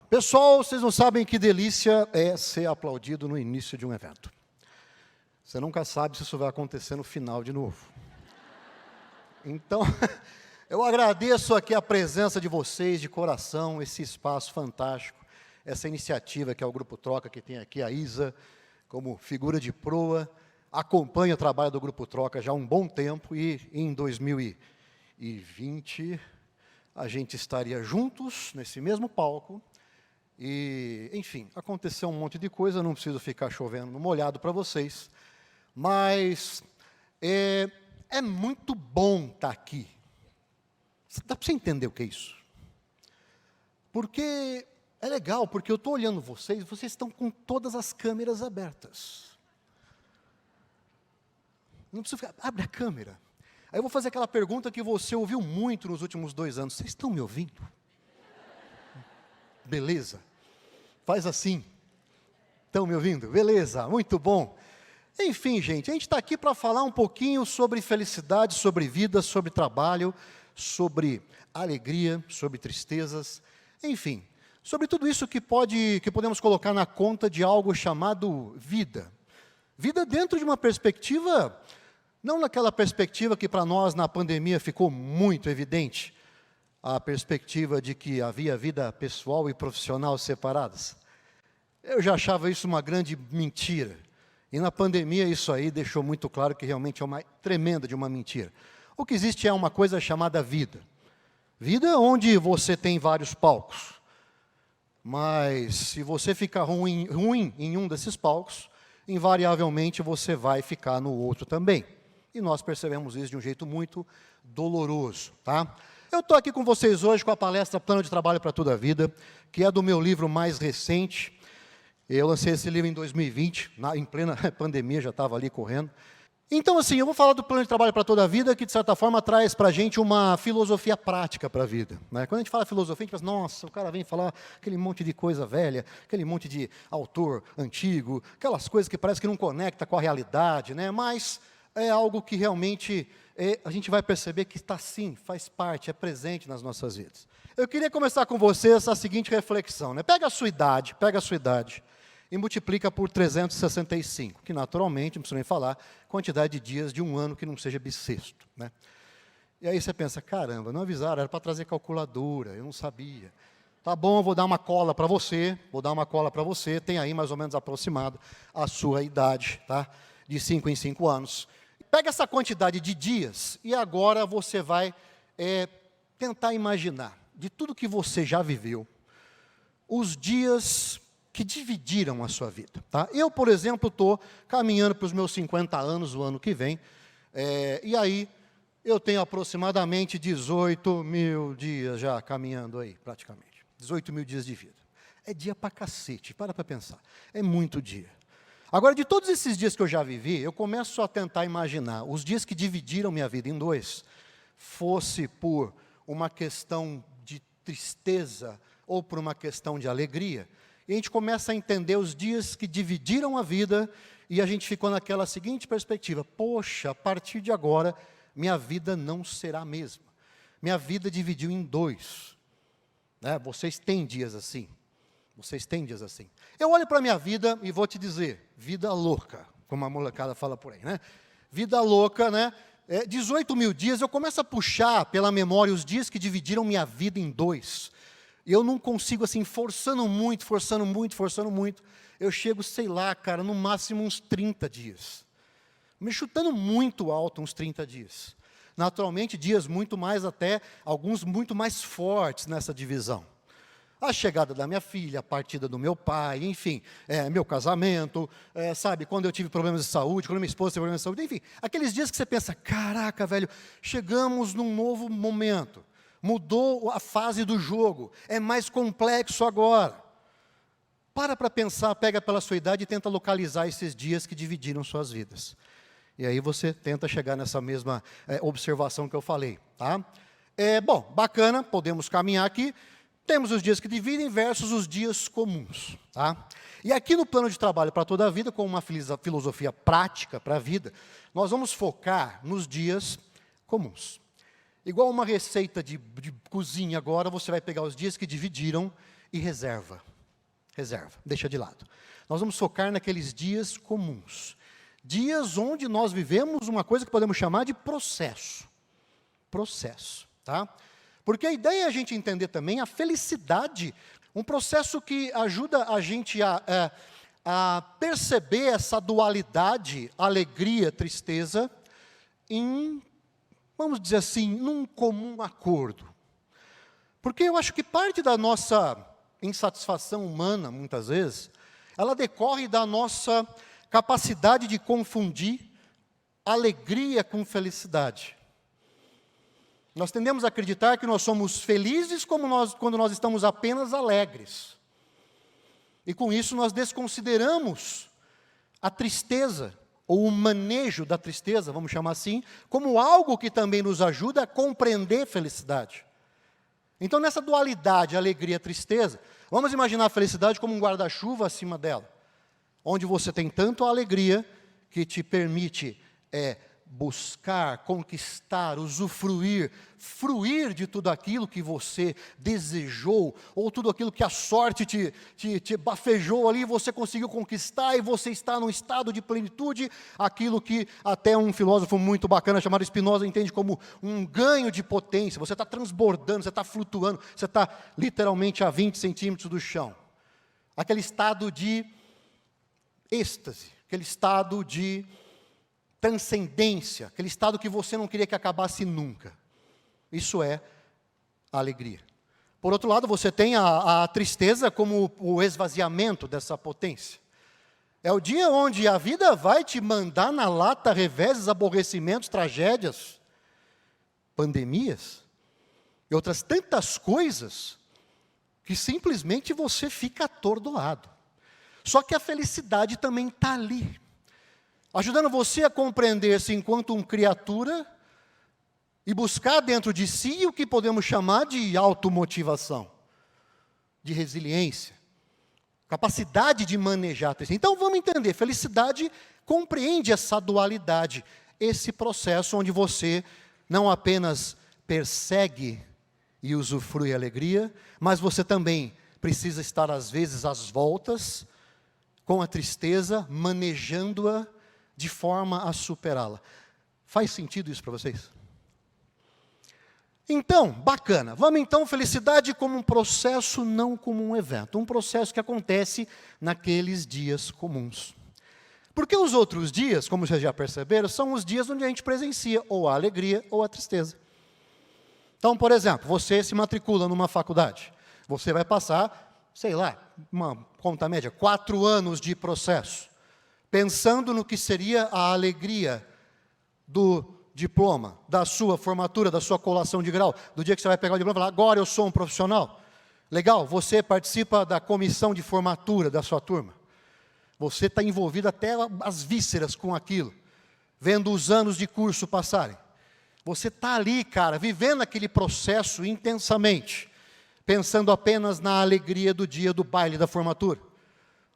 Pessoal, vocês não sabem que delícia é ser aplaudido no início de um evento. Você nunca sabe se isso vai acontecer no final de novo. Então, eu agradeço aqui a presença de vocês, de coração, esse espaço fantástico, essa iniciativa que é o Grupo Troca, que tem aqui a Isa, como figura de proa, acompanha o trabalho do Grupo Troca já há um bom tempo, e em 2020, a gente estaria juntos, nesse mesmo palco, e, enfim, aconteceu um monte de coisa, não preciso ficar chovendo no molhado para vocês, mas é muito bom estar aqui. Dá para você entender o que é isso? Porque é legal, porque eu estou olhando vocês, vocês estão com todas as câmeras abertas. Não precisa ficar, abre a câmera. Aí eu vou fazer aquela pergunta que você ouviu muito nos últimos 2 anos. Vocês estão me ouvindo? Beleza. Faz assim. Estão me ouvindo? Beleza, muito bom. Enfim, gente, a gente está aqui para falar um pouquinho sobre felicidade, sobre vida, sobre trabalho, sobre alegria, sobre tristezas, enfim, sobre tudo isso que podemos colocar na conta de algo chamado vida. Vida dentro de uma perspectiva, não naquela perspectiva que para nós na pandemia ficou muito evidente, a perspectiva de que havia vida pessoal e profissional separadas. Eu já achava isso uma grande mentira. E na pandemia isso aí deixou muito claro que realmente é uma tremenda de uma mentira. O que existe é uma coisa chamada vida. Vida onde você tem vários palcos. Mas se você ficar ruim em um desses palcos, invariavelmente você vai ficar no outro também. E nós percebemos isso de um jeito muito doloroso, tá? Eu estou aqui com vocês hoje com a palestra Plano de Trabalho para Toda a Vida, que é do meu livro mais recente. Eu lancei esse livro em 2020, em plena pandemia, já estava ali correndo. Então, assim, eu vou falar do Plano de Trabalho para Toda a Vida, que, de certa forma, traz para a gente uma filosofia prática para a vida, né? Quando a gente fala filosofia, a gente pensa, nossa, o cara vem falar aquele monte de coisa velha, aquele monte de autor antigo, aquelas coisas que parece que não conecta com a realidade, né? Mas é algo que realmente a gente vai perceber que está sim, faz parte, é presente nas nossas vidas. Eu queria começar com vocês a seguinte reflexão, né? Pega a sua idade, e multiplica por 365, que naturalmente, não preciso nem falar, quantidade de dias de um ano que não seja bissexto, né? E aí você pensa, caramba, não avisaram, era para trazer calculadora, eu não sabia. Tá bom, eu vou dar uma cola para você, tem aí mais ou menos aproximado a sua idade, tá? De 5 em 5 anos. Pega essa quantidade de dias e agora você vai tentar imaginar, de tudo que você já viveu, os dias que dividiram a sua vida, tá? Eu, por exemplo, estou caminhando para os meus 50 anos o ano que vem, e aí eu tenho aproximadamente 18 mil dias já caminhando aí, praticamente. 18 mil dias de vida. É dia pra cacete, para pensar. É muito dia. Agora, de todos esses dias que eu já vivi, eu começo a tentar imaginar os dias que dividiram minha vida em 2, fosse por uma questão de tristeza ou por uma questão de alegria, e a gente começa a entender os dias que dividiram a vida, e a gente ficou naquela seguinte perspectiva, poxa, a partir de agora, minha vida não será a mesma. Minha vida dividiu em 2. Né? Vocês têm dias assim. Eu olho para a minha vida e vou te dizer, vida louca, como a molecada fala por aí, né? Vida louca, né? 18 mil dias, eu começo a puxar pela memória os dias que dividiram minha vida em 2. E eu não consigo, assim, forçando muito, eu chego, sei lá, cara, no máximo uns 30 dias. Me chutando muito alto uns 30 dias. Naturalmente, dias muito mais até, alguns muito mais fortes nessa divisão. A chegada da minha filha, a partida do meu pai, enfim, meu casamento, sabe, quando eu tive problemas de saúde, quando minha esposa teve problemas de saúde, enfim, aqueles dias que você pensa, caraca, velho, chegamos num novo momento, mudou a fase do jogo, é mais complexo agora. Para pensar, pega pela sua idade e tenta localizar esses dias que dividiram suas vidas. E aí você tenta chegar nessa mesma observação que eu falei, tá? Bom, bacana, podemos caminhar aqui. Temos os dias que dividem versus os dias comuns, tá? E aqui no Plano de Trabalho para Toda a Vida, com uma filosofia prática para a vida, nós vamos focar nos dias comuns. Igual uma receita de cozinha agora, você vai pegar os dias que dividiram e reserva. Reserva, deixa de lado. Nós vamos focar naqueles dias comuns. Dias onde nós vivemos uma coisa que podemos chamar de processo. Processo, tá? Porque a ideia é a gente entender também a felicidade, um processo que ajuda a gente a perceber essa dualidade, alegria, tristeza, em, vamos dizer assim, num comum acordo. Porque eu acho que parte da nossa insatisfação humana, muitas vezes, ela decorre da nossa capacidade de confundir alegria com felicidade. Nós tendemos a acreditar que nós somos felizes quando nós estamos apenas alegres. E com isso nós desconsideramos a tristeza, ou o manejo da tristeza, vamos chamar assim, como algo que também nos ajuda a compreender felicidade. Então, nessa dualidade, alegria e tristeza, vamos imaginar a felicidade como um guarda-chuva acima dela, onde você tem tanto a alegria que te permite buscar, conquistar, usufruir, fruir de tudo aquilo que você desejou, ou tudo aquilo que a sorte te bafejou ali, você conseguiu conquistar, e você está num estado de plenitude, aquilo que até um filósofo muito bacana, chamado Spinoza, entende como um ganho de potência. Você está transbordando, você está flutuando, você está literalmente a 20 centímetros do chão. Aquele estado de êxtase, aquele estado de transcendência, aquele estado que você não queria que acabasse nunca. Isso é a alegria. Por outro lado, você tem a tristeza como o esvaziamento dessa potência. É o dia onde a vida vai te mandar na lata reveses, aborrecimentos, tragédias, pandemias, e outras tantas coisas, que simplesmente você fica atordoado. Só que a felicidade também está ali, ajudando você a compreender-se enquanto uma criatura e buscar dentro de si o que podemos chamar de automotivação, de resiliência, capacidade de manejar a tristeza. Então vamos entender, felicidade compreende essa dualidade, esse processo onde você não apenas persegue e usufrui a alegria, mas você também precisa estar às vezes às voltas com a tristeza, manejando-a de forma a superá-la. Faz sentido isso para vocês? Então, bacana. Vamos então, felicidade como um processo, não como um evento. Um processo que acontece naqueles dias comuns. Porque os outros dias, como vocês já perceberam, são os dias onde a gente presencia ou a alegria ou a tristeza. Então, por exemplo, você se matricula numa faculdade. Você vai passar, sei lá, uma conta média, 4 anos de processo, pensando no que seria a alegria do diploma, da sua formatura, da sua colação de grau, do dia que você vai pegar o diploma e falar, agora eu sou um profissional. Legal, você participa da comissão de formatura da sua turma. Você está envolvido até as vísceras com aquilo, vendo os anos de curso passarem. Você está ali, cara, vivendo aquele processo intensamente, pensando apenas na alegria do dia do baile da formatura,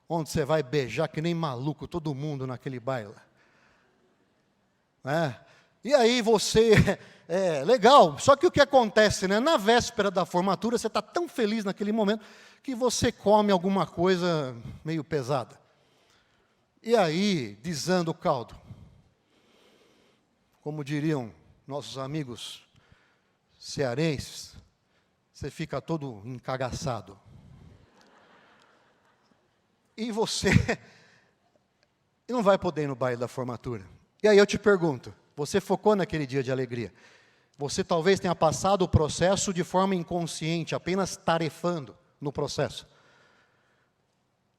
onde você vai beijar que nem maluco todo mundo naquele baile. E aí você, legal, só que o que acontece, né? Na véspera da formatura, você está tão feliz naquele momento, que você come alguma coisa meio pesada. E aí, desanda o caldo. Como diriam nossos amigos cearenses, você fica todo encagaçado. E você não vai poder ir no baile da formatura. E aí eu te pergunto, você focou naquele dia de alegria? Você talvez tenha passado o processo de forma inconsciente, apenas tarefando no processo.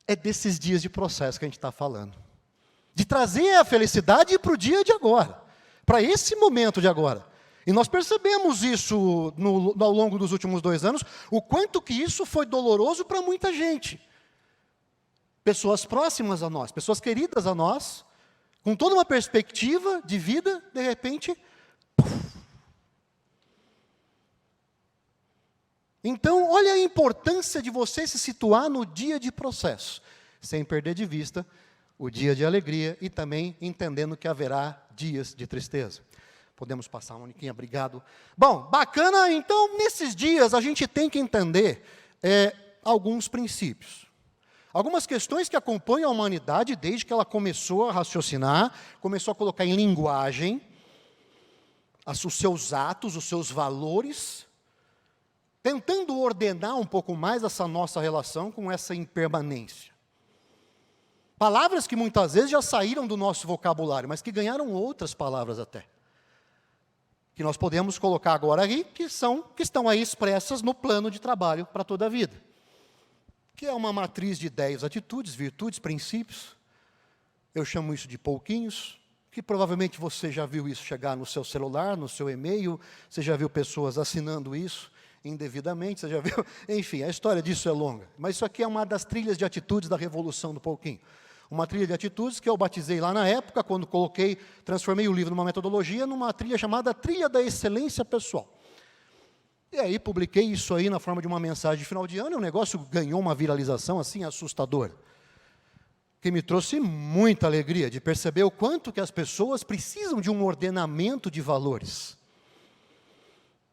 É desses dias de processo que a gente está falando. De trazer a felicidade para o dia de agora, para esse momento de agora. E nós percebemos isso ao longo dos últimos 2 anos, o quanto que isso foi doloroso para muita gente. Pessoas próximas a nós, pessoas queridas a nós, com toda uma perspectiva de vida, de repente, Então, olha a importância de você se situar no dia de processo, sem perder de vista o dia de alegria e também entendendo que haverá dias de tristeza. Podemos passar, Moniquinha, obrigado. Bom, bacana, então, nesses dias a gente tem que entender alguns princípios. Algumas questões que acompanham a humanidade desde que ela começou a raciocinar, começou a colocar em linguagem os seus atos, os seus valores, tentando ordenar um pouco mais essa nossa relação com essa impermanência. Palavras que muitas vezes já saíram do nosso vocabulário, mas que ganharam outras palavras até. Que nós podemos colocar agora aqui, que estão aí expressas no plano de trabalho para toda a vida. Que é uma matriz de 10 atitudes, virtudes, princípios. Eu chamo isso de pouquinhos, que provavelmente você já viu isso chegar no seu celular, no seu e-mail, você já viu pessoas assinando isso indevidamente, você já viu, enfim, a história disso é longa. Mas isso aqui é uma das trilhas de atitudes da revolução do pouquinho. Uma trilha de atitudes que eu batizei lá na época, quando transformei o livro numa metodologia, numa trilha chamada Trilha da Excelência Pessoal. E aí publiquei isso aí na forma de uma mensagem de final de ano, e o negócio ganhou uma viralização assim assustadora, que me trouxe muita alegria de perceber o quanto que as pessoas precisam de um ordenamento de valores.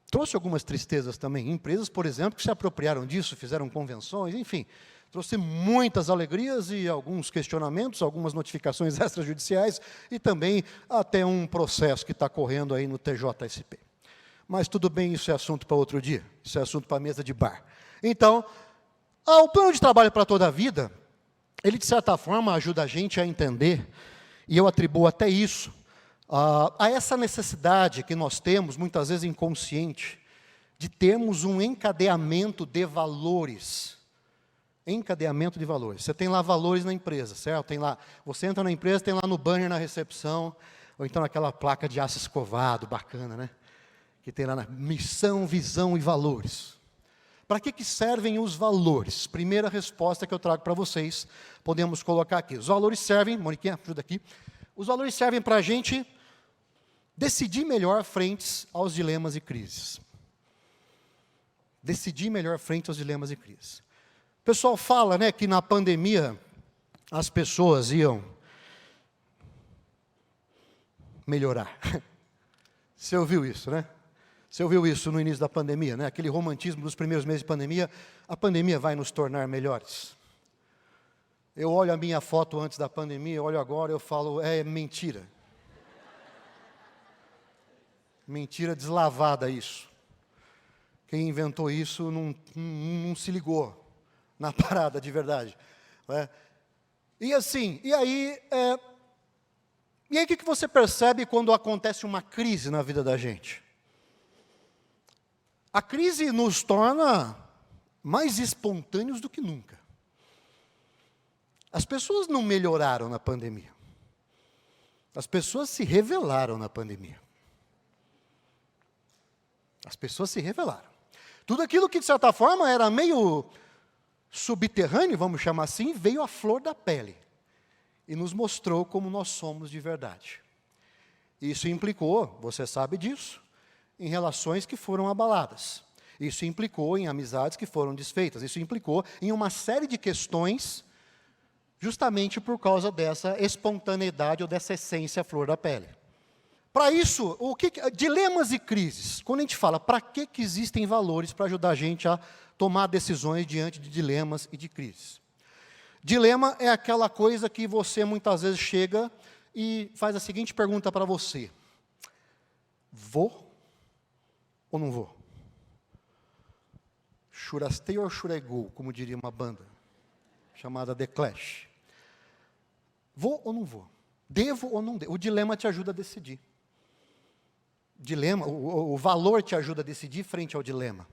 Trouxe algumas tristezas também. Empresas, por exemplo, que se apropriaram disso, fizeram convenções, enfim. Trouxe muitas alegrias e alguns questionamentos, algumas notificações extrajudiciais e também até um processo que está correndo aí no TJSP. Mas tudo bem, isso é assunto para outro dia. Isso é assunto para a mesa de bar. Então, o plano de trabalho para toda a vida, ele de certa forma ajuda a gente a entender, e eu atribuo até isso, a essa necessidade que nós temos, muitas vezes inconsciente, de termos um encadeamento de valores. Encadeamento de valores. Você tem lá valores na empresa, certo? Tem lá, você entra na empresa, tem lá no banner na recepção, ou então naquela placa de aço escovado, bacana, né? Que tem lá na missão, visão e valores. Para que servem os valores? Primeira resposta que eu trago para vocês, podemos colocar aqui. Os valores servem, Moniquinha, ajuda aqui. Os valores servem para a gente decidir melhor frente aos dilemas e crises. Decidir melhor frente aos dilemas e crises. O pessoal fala, né, que na pandemia as pessoas iam melhorar. Você ouviu isso, né? Você ouviu isso no início da pandemia, né? Aquele romantismo dos primeiros meses de pandemia, a pandemia vai nos tornar melhores. Eu olho a minha foto antes da pandemia, eu olho agora, eu falo, é mentira. Mentira deslavada isso. Quem inventou isso não se ligou na parada de verdade. Né? E assim, e aí o que você percebe quando acontece uma crise na vida da gente? A crise nos torna mais espontâneos do que nunca. As pessoas não melhoraram na pandemia. As pessoas se revelaram na pandemia. As pessoas se revelaram. Tudo aquilo que, de certa forma, era meio subterrâneo, vamos chamar assim, veio à flor da pele e nos mostrou como nós somos de verdade. Isso implicou, você sabe disso, em relações que foram abaladas. Isso implicou em amizades que foram desfeitas. Isso implicou em uma série de questões, justamente por causa dessa espontaneidade ou dessa essência à flor da pele. Para isso, dilemas e crises. Quando a gente fala, para que existem valores para ajudar a gente a tomar decisões diante de dilemas e de crises? Dilema é aquela coisa que você muitas vezes chega e faz a seguinte pergunta para você: vou ou não vou? Churastei ou churegou, como diria uma banda chamada The Clash. Vou ou não vou? Devo ou não devo? O dilema te ajuda a decidir. Dilema, o valor te ajuda a decidir frente ao dilema.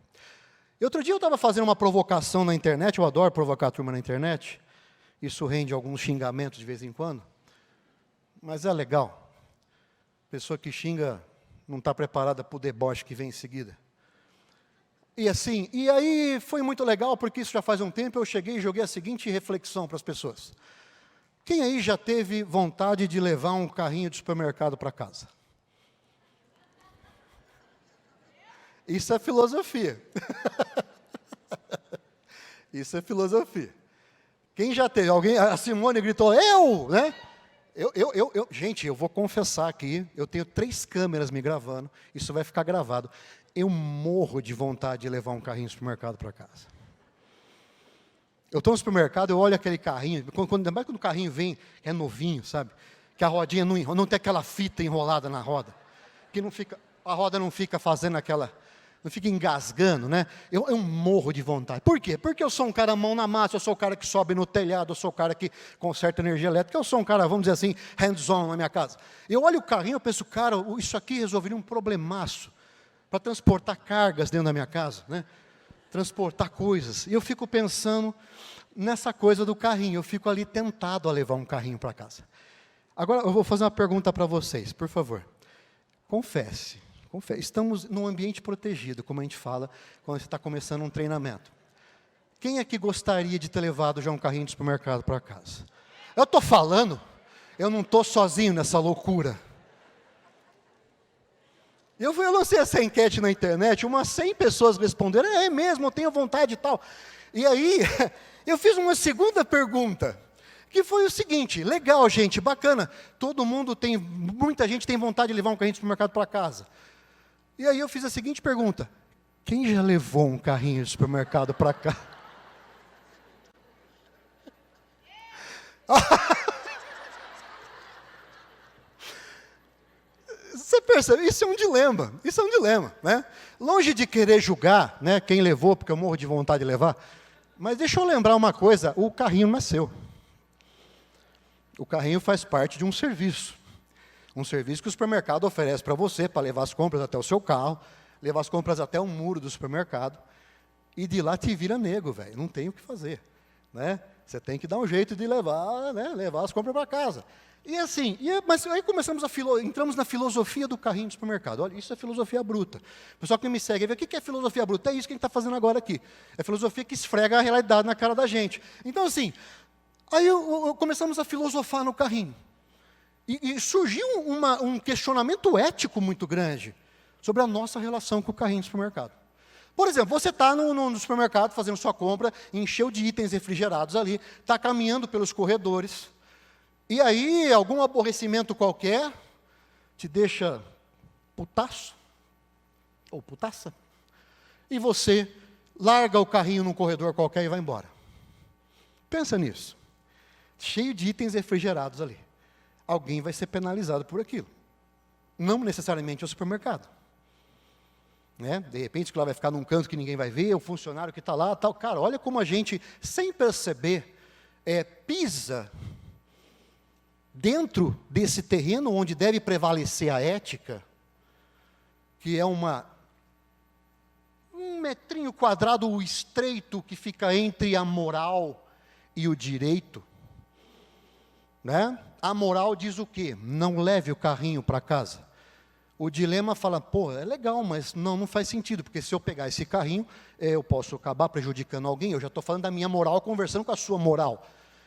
E outro dia eu estava fazendo uma provocação na internet, eu adoro provocar a turma na internet, isso rende alguns xingamentos de vez em quando, mas é legal. A pessoa que xinga não está preparada para o deboche que vem em seguida. E assim, e aí foi muito legal, porque isso já faz um tempo, eu cheguei e joguei a seguinte reflexão para as pessoas. Quem aí já teve vontade de levar um carrinho de supermercado para casa? Isso é filosofia. Isso é filosofia. Quem já teve? Alguém? A Simone gritou, eu, né? Gente, eu vou confessar aqui, eu tenho 3 câmeras me gravando, isso vai ficar gravado. Eu morro de vontade de levar um carrinho do supermercado para casa. Eu estou no supermercado, eu olho aquele carrinho, ainda mais quando o carrinho vem, é novinho, sabe? Que a rodinha não tem aquela fita enrolada na roda. Que não fica, a roda não fica fazendo aquela, não fica engasgando, né? Eu morro de vontade. Por quê? Porque eu sou um cara mão na massa, eu sou o cara que sobe no telhado, eu sou o cara que conserta energia elétrica, eu sou um cara, vamos dizer assim, hands-on na minha casa. Eu olho o carrinho, eu penso, cara, isso aqui resolveria um problemaço para transportar cargas dentro da minha casa, né? Transportar coisas. E eu fico pensando nessa coisa do carrinho, eu fico ali tentado a levar um carrinho para casa. Agora, eu vou fazer uma pergunta para vocês, por favor. Confesse. Estamos num ambiente protegido, como a gente fala, quando você está começando um treinamento. Quem é que gostaria de ter levado já um carrinho de supermercado para casa? Eu estou falando, eu não estou sozinho nessa loucura. Eu lancei essa enquete na internet, umas 100 pessoas responderam, é mesmo, eu tenho vontade e tal. E aí, eu fiz uma segunda pergunta, que foi o seguinte, legal gente, bacana, muita gente tem vontade de levar um carrinho de supermercado para casa. E aí eu fiz a seguinte pergunta, quem já levou um carrinho de supermercado para casa? Você percebe, isso é um dilema, né? Longe de querer julgar, né, quem levou, porque eu morro de vontade de levar, mas deixa eu lembrar uma coisa, o carrinho não é seu. O carrinho faz parte de um serviço que o supermercado oferece para você, para levar as compras até o seu carro, levar as compras até o muro do supermercado, e de lá te vira nego, velho, não tem o que fazer, né? Você tem que dar um jeito de levar, né, levar as compras para casa. E assim, mas aí entramos na filosofia do carrinho de supermercado. Olha, isso é filosofia bruta. O pessoal que me segue, vê o que é filosofia bruta? É isso que a gente está fazendo agora aqui. É filosofia que esfrega a realidade na cara da gente. Então assim, aí começamos a filosofar no carrinho. E surgiu um questionamento ético muito grande sobre a nossa relação com o carrinho de supermercado. Por exemplo, você está no supermercado fazendo sua compra, encheu de itens refrigerados ali, está caminhando pelos corredores, e aí algum aborrecimento qualquer te deixa putaço, ou putaça, e você larga o carrinho num corredor qualquer e vai embora. Pensa nisso. Cheio de itens refrigerados ali. Alguém vai ser penalizado por aquilo. Não necessariamente o supermercado. Né? De repente, que lá vai ficar num canto que ninguém vai ver, o funcionário que está lá, tal. Cara, olha como a gente, sem perceber, pisa dentro desse terreno onde deve prevalecer a ética, que é um metrinho quadrado estreito que fica entre a moral e o direito. Né? A moral diz o quê? Não leve o carrinho para casa. O dilema fala, pô, é legal, mas não faz sentido, porque se eu pegar esse carrinho, eu posso acabar prejudicando alguém, eu já estou falando da minha moral, conversando com a sua moral.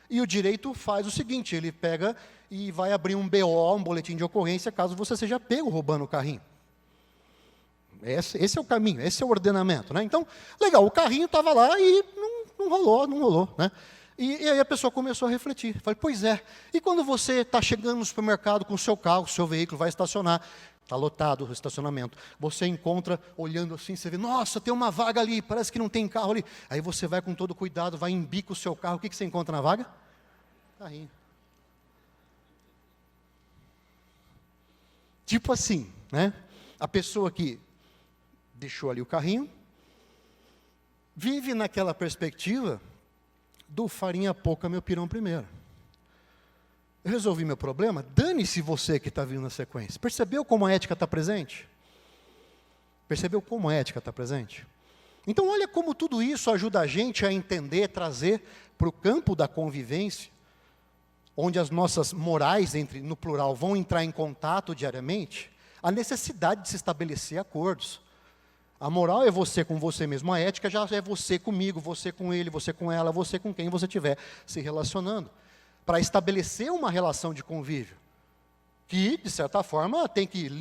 E o direito faz o seguinte, ele pega e vai abrir um BO, um boletim de ocorrência, caso você seja pego roubando o carrinho. Esse é o caminho, esse é o ordenamento. Né? Então, legal, o carrinho estava lá e não rolou. Né? E aí a pessoa começou a refletir. Falei, pois é, e quando você está chegando no supermercado com o seu carro, o seu veículo vai estacionar, está lotado o estacionamento, você encontra, olhando assim, você vê, nossa, tem uma vaga ali, parece que não tem carro ali. Aí você vai com todo cuidado, vai embica o seu carro, o que você encontra na vaga? Carrinho. Tipo assim, né? A pessoa que deixou ali o carrinho, vive naquela perspectiva do farinha pouca, meu pirão primeiro. Eu resolvi meu problema, dane-se você que está vindo na sequência. Percebeu como a ética está presente? Percebeu como a ética está presente? Então olha como tudo isso ajuda a gente a entender, trazer para o campo da convivência, onde as nossas morais, no plural, vão entrar em contato diariamente, a necessidade de se estabelecer acordos. A moral é você com você mesmo, a ética já é você comigo, você com ele, você com ela, você com quem você estiver se relacionando. Para estabelecer uma relação de convívio, que, de certa forma, tem que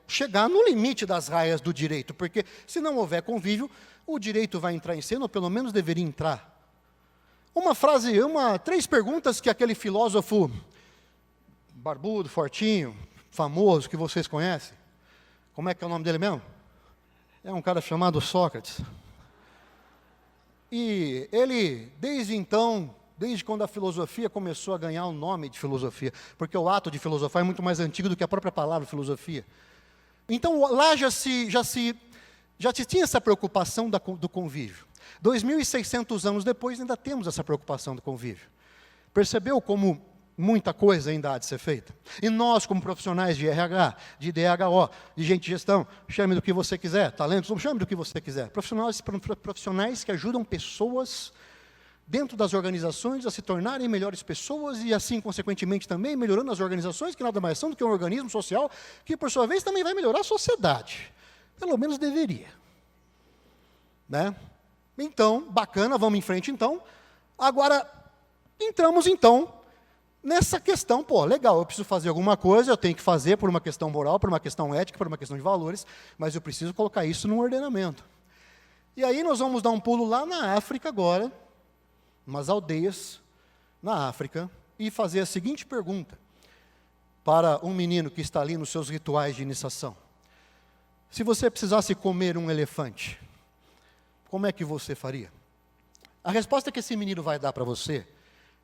chegar no limite das raias do direito, porque se não houver convívio, o direito vai entrar em cena, ou pelo menos deveria entrar. 3 perguntas que aquele filósofo barbudo, fortinho, famoso, que vocês conhecem. Como é que é o nome dele mesmo? É um cara chamado Sócrates. E ele, desde então, desde quando a filosofia começou a ganhar o nome de filosofia, porque o ato de filosofar é muito mais antigo do que a própria palavra filosofia. Então, lá já se tinha essa preocupação do convívio. 2.600 anos depois, ainda temos essa preocupação do convívio. Percebeu como muita coisa ainda há de ser feita? E nós, como profissionais de RH, de DHO, de gente de gestão, chame do que você quiser, talentos, chame do que você quiser. Profissionais que ajudam pessoas dentro das organizações a se tornarem melhores pessoas e assim, consequentemente, também melhorando as organizações, que nada mais são do que um organismo social, que, por sua vez, também vai melhorar a sociedade. Pelo menos deveria. Né? Então, bacana, vamos em frente, então. Agora, entramos, então, nessa questão, legal, eu preciso fazer alguma coisa, eu tenho que fazer por uma questão moral, por uma questão ética, por uma questão de valores, mas eu preciso colocar isso num ordenamento. E aí nós vamos dar um pulo lá na África agora, umas aldeias na África, e fazer a seguinte pergunta para um menino que está ali nos seus rituais de iniciação. Se você precisasse comer um elefante, como é que você faria? A resposta que esse menino vai dar para você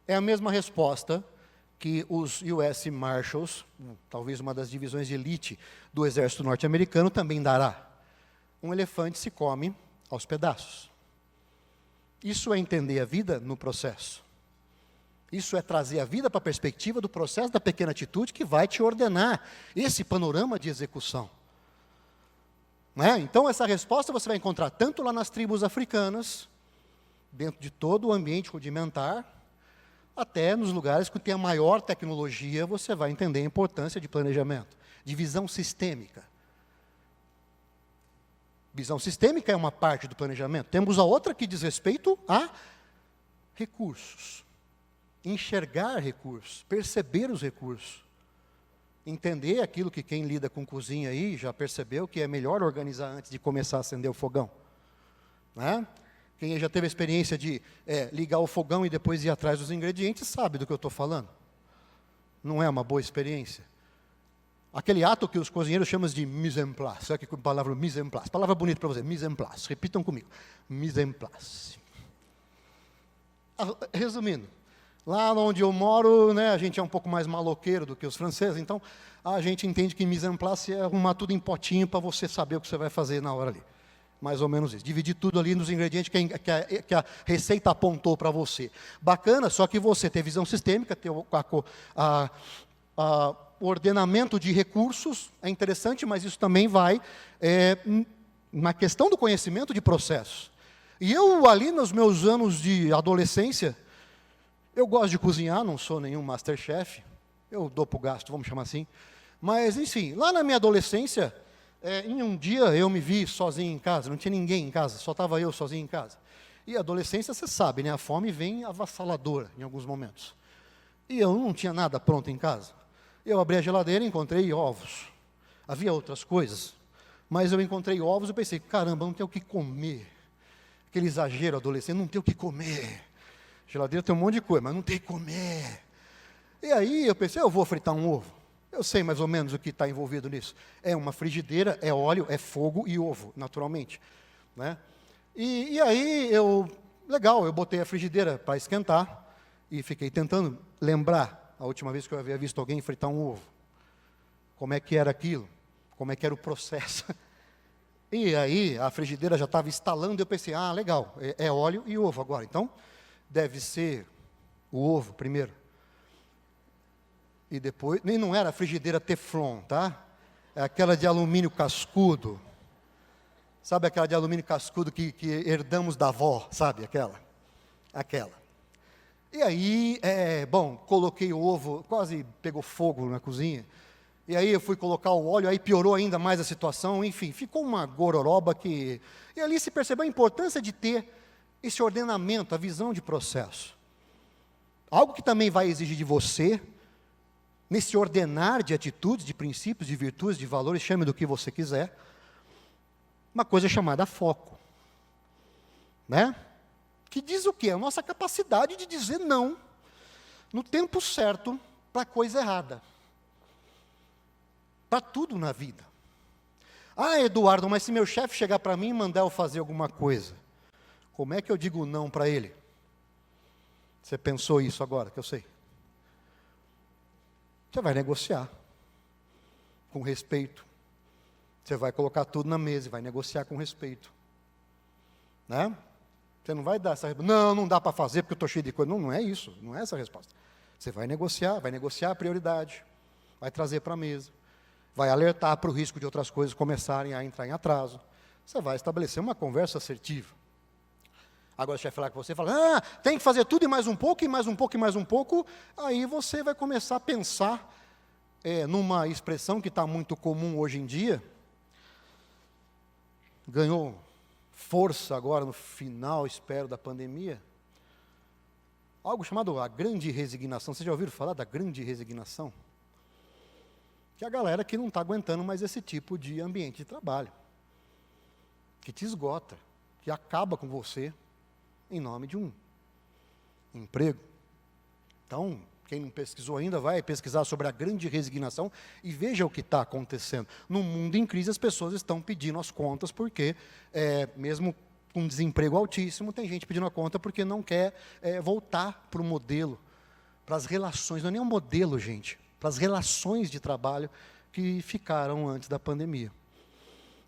é a mesma resposta que os US Marshals, talvez uma das divisões de elite do exército norte-americano, também dará. Um elefante se come aos pedaços. Isso é entender a vida no processo. Isso é trazer a vida para a perspectiva do processo da pequena atitude que vai te ordenar esse panorama de execução. Né? Então, essa resposta você vai encontrar tanto lá nas tribos africanas, dentro de todo o ambiente rudimentar, até nos lugares que tem a maior tecnologia, você vai entender a importância de planejamento, de visão sistêmica. Visão sistêmica é uma parte do planejamento. Temos a outra que diz respeito a recursos. Enxergar recursos, perceber os recursos. Entender aquilo que quem lida com cozinha aí já percebeu que é melhor organizar antes de começar a acender o fogão. Né? Quem já teve a experiência de ligar o fogão e depois ir atrás dos ingredientes sabe do que eu estou falando. Não é uma boa experiência. Aquele ato que os cozinheiros chamam de mise en place. Sabe que palavra mise en place? Palavra bonita para você, mise en place. Repitam comigo. Mise en place. Resumindo, lá onde eu moro, né, a gente é um pouco mais maloqueiro do que os franceses, então a gente entende que mise en place é arrumar tudo em potinho para você saber o que você vai fazer na hora ali. Mais ou menos isso. Dividir tudo ali nos ingredientes que a receita apontou para você. Bacana, só que você ter visão sistêmica, ter o ordenamento de recursos é interessante, mas isso também vai na questão do conhecimento de processos. E eu, ali nos meus anos de adolescência, eu gosto de cozinhar, não sou nenhum masterchef, eu dou para o gasto, vamos chamar assim. Mas, enfim, lá na minha adolescência, em um dia eu me vi sozinho em casa, não tinha ninguém em casa, só estava eu sozinho em casa. E a adolescência, você sabe, né, a fome vem avassaladora em alguns momentos. E eu não tinha nada pronto em casa. Eu abri a geladeira e encontrei ovos. Havia outras coisas, mas eu encontrei ovos e pensei, caramba, não tenho o que comer. Aquele exagero adolescente, não tenho o que comer. A geladeira tem um monte de coisa, mas não tem o que comer. E aí eu pensei, eu vou fritar um ovo. Eu sei mais ou menos o que está envolvido nisso. É uma frigideira, é óleo, é fogo e ovo, naturalmente. Né? E aí, legal, eu botei a frigideira para esquentar e fiquei tentando lembrar a última vez que eu havia visto alguém fritar um ovo. Como é que era aquilo? Como é que era o processo? E aí, a frigideira já estava instalando e eu pensei, legal, é óleo e ovo agora. Então, deve ser o ovo primeiro. E depois, nem não era a frigideira Teflon, tá? É aquela de alumínio cascudo. Sabe aquela de alumínio cascudo que herdamos da avó, sabe? Aquela. E aí, coloquei o ovo, quase pegou fogo na cozinha. E aí eu fui colocar o óleo, aí piorou ainda mais a situação. Enfim, ficou uma gororoba que... E ali se percebeu a importância de ter esse ordenamento, a visão de processo. Algo que também vai exigir de você, nesse ordenar de atitudes, de princípios, de virtudes, de valores, chame do que você quiser, uma coisa chamada foco. Né? Que diz o quê? A nossa capacidade de dizer não, no tempo certo, para a coisa errada. para tudo na vida. Ah, Eduardo, mas se meu chefe chegar para mim e mandar eu fazer alguma coisa, como é que eu digo não para ele? Você pensou isso agora, que eu sei. Você vai negociar, com respeito. Você vai colocar tudo na mesa e vai negociar com respeito. Né? Você não vai dar essa resposta, não dá para fazer porque eu estou cheio de coisa. Não, não é isso, não é essa a resposta. Você vai negociar a prioridade, vai trazer para a mesa, vai alertar para o risco de outras coisas começarem a entrar em atraso. Você vai estabelecer uma conversa assertiva. Agora o chefe falar com você, fala, tem que fazer tudo e mais um pouco, e mais um pouco, e mais um pouco, aí você vai começar a pensar numa expressão que está muito comum hoje em dia, ganhou força agora no final, espero, da pandemia, algo chamado a grande resignação. Vocês já ouviram falar da grande resignação? Que é a galera que não está aguentando mais esse tipo de ambiente de trabalho, que te esgota, que acaba com você, em nome de um emprego. Então, quem não pesquisou ainda, vai pesquisar sobre a grande resignação e veja o que está acontecendo. No mundo em crise, as pessoas estão pedindo as contas porque, mesmo com desemprego altíssimo, tem gente pedindo a conta porque não quer voltar para o modelo, para as relações, não é nem um modelo, gente, para as relações de trabalho que ficaram antes da pandemia.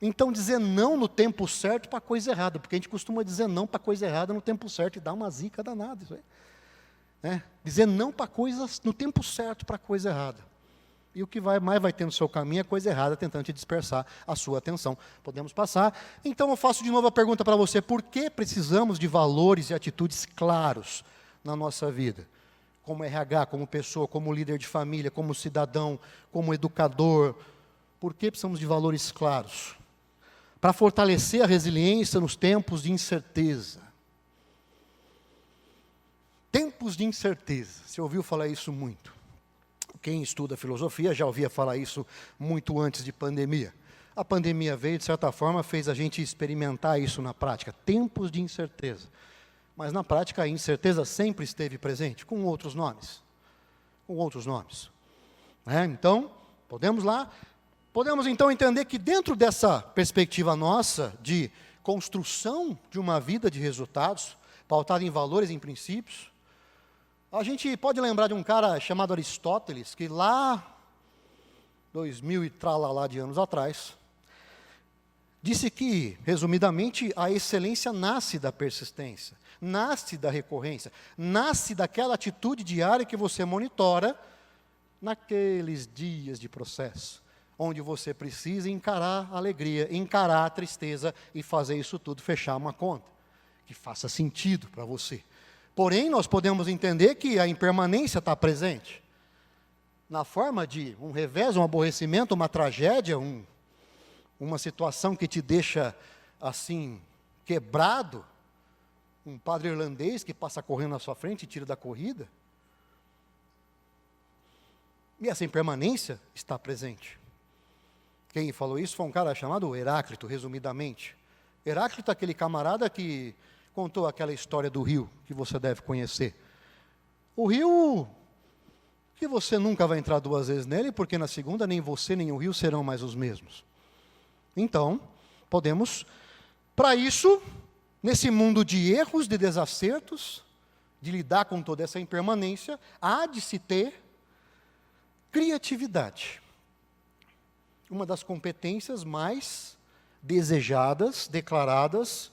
Então, dizer não no tempo certo para coisa errada, porque a gente costuma dizer não para coisa errada no tempo certo e dá uma zica danada isso aí. Dizer não para coisas no tempo certo para coisa errada. E o que mais vai ter no seu caminho é coisa errada tentando te dispersar a sua atenção. Podemos passar. Então eu faço de novo a pergunta para você, por que precisamos de valores e atitudes claros na nossa vida? Como RH, como pessoa, como líder de família, como cidadão, como educador. Por que precisamos de valores claros? Para fortalecer a resiliência nos tempos de incerteza. Tempos de incerteza, você ouviu falar isso muito. Quem estuda filosofia já ouvia falar isso muito antes de pandemia. A pandemia veio, de certa forma, fez a gente experimentar isso na prática. Tempos de incerteza. Mas na prática a incerteza sempre esteve presente, com outros nomes. Com outros nomes. Então, podemos então entender que dentro dessa perspectiva nossa de construção de uma vida de resultados, pautada em valores e em princípios, a gente pode lembrar de um cara chamado Aristóteles, que lá, 2000 e tralalá de anos atrás, disse que, resumidamente, a excelência nasce da persistência, nasce da recorrência, nasce daquela atitude diária que você monitora naqueles dias de processo, onde você precisa encarar a alegria, encarar a tristeza e fazer isso tudo fechar uma conta, que faça sentido para você. Porém, nós podemos entender que a impermanência está presente, na forma de um revés, um aborrecimento, uma tragédia, uma situação que te deixa assim, quebrado, um padre irlandês que passa correndo na sua frente e tira da corrida. E essa impermanência está presente. Quem falou isso foi um cara chamado Heráclito, resumidamente. Heráclito é aquele camarada que contou aquela história do rio, que você deve conhecer. O rio, que você nunca vai entrar duas vezes nele, porque na segunda nem você nem o rio serão mais os mesmos. Então, podemos, para isso, nesse mundo de erros, de desacertos, de lidar com toda essa impermanência, há de se ter criatividade. Uma das competências mais desejadas, declaradas,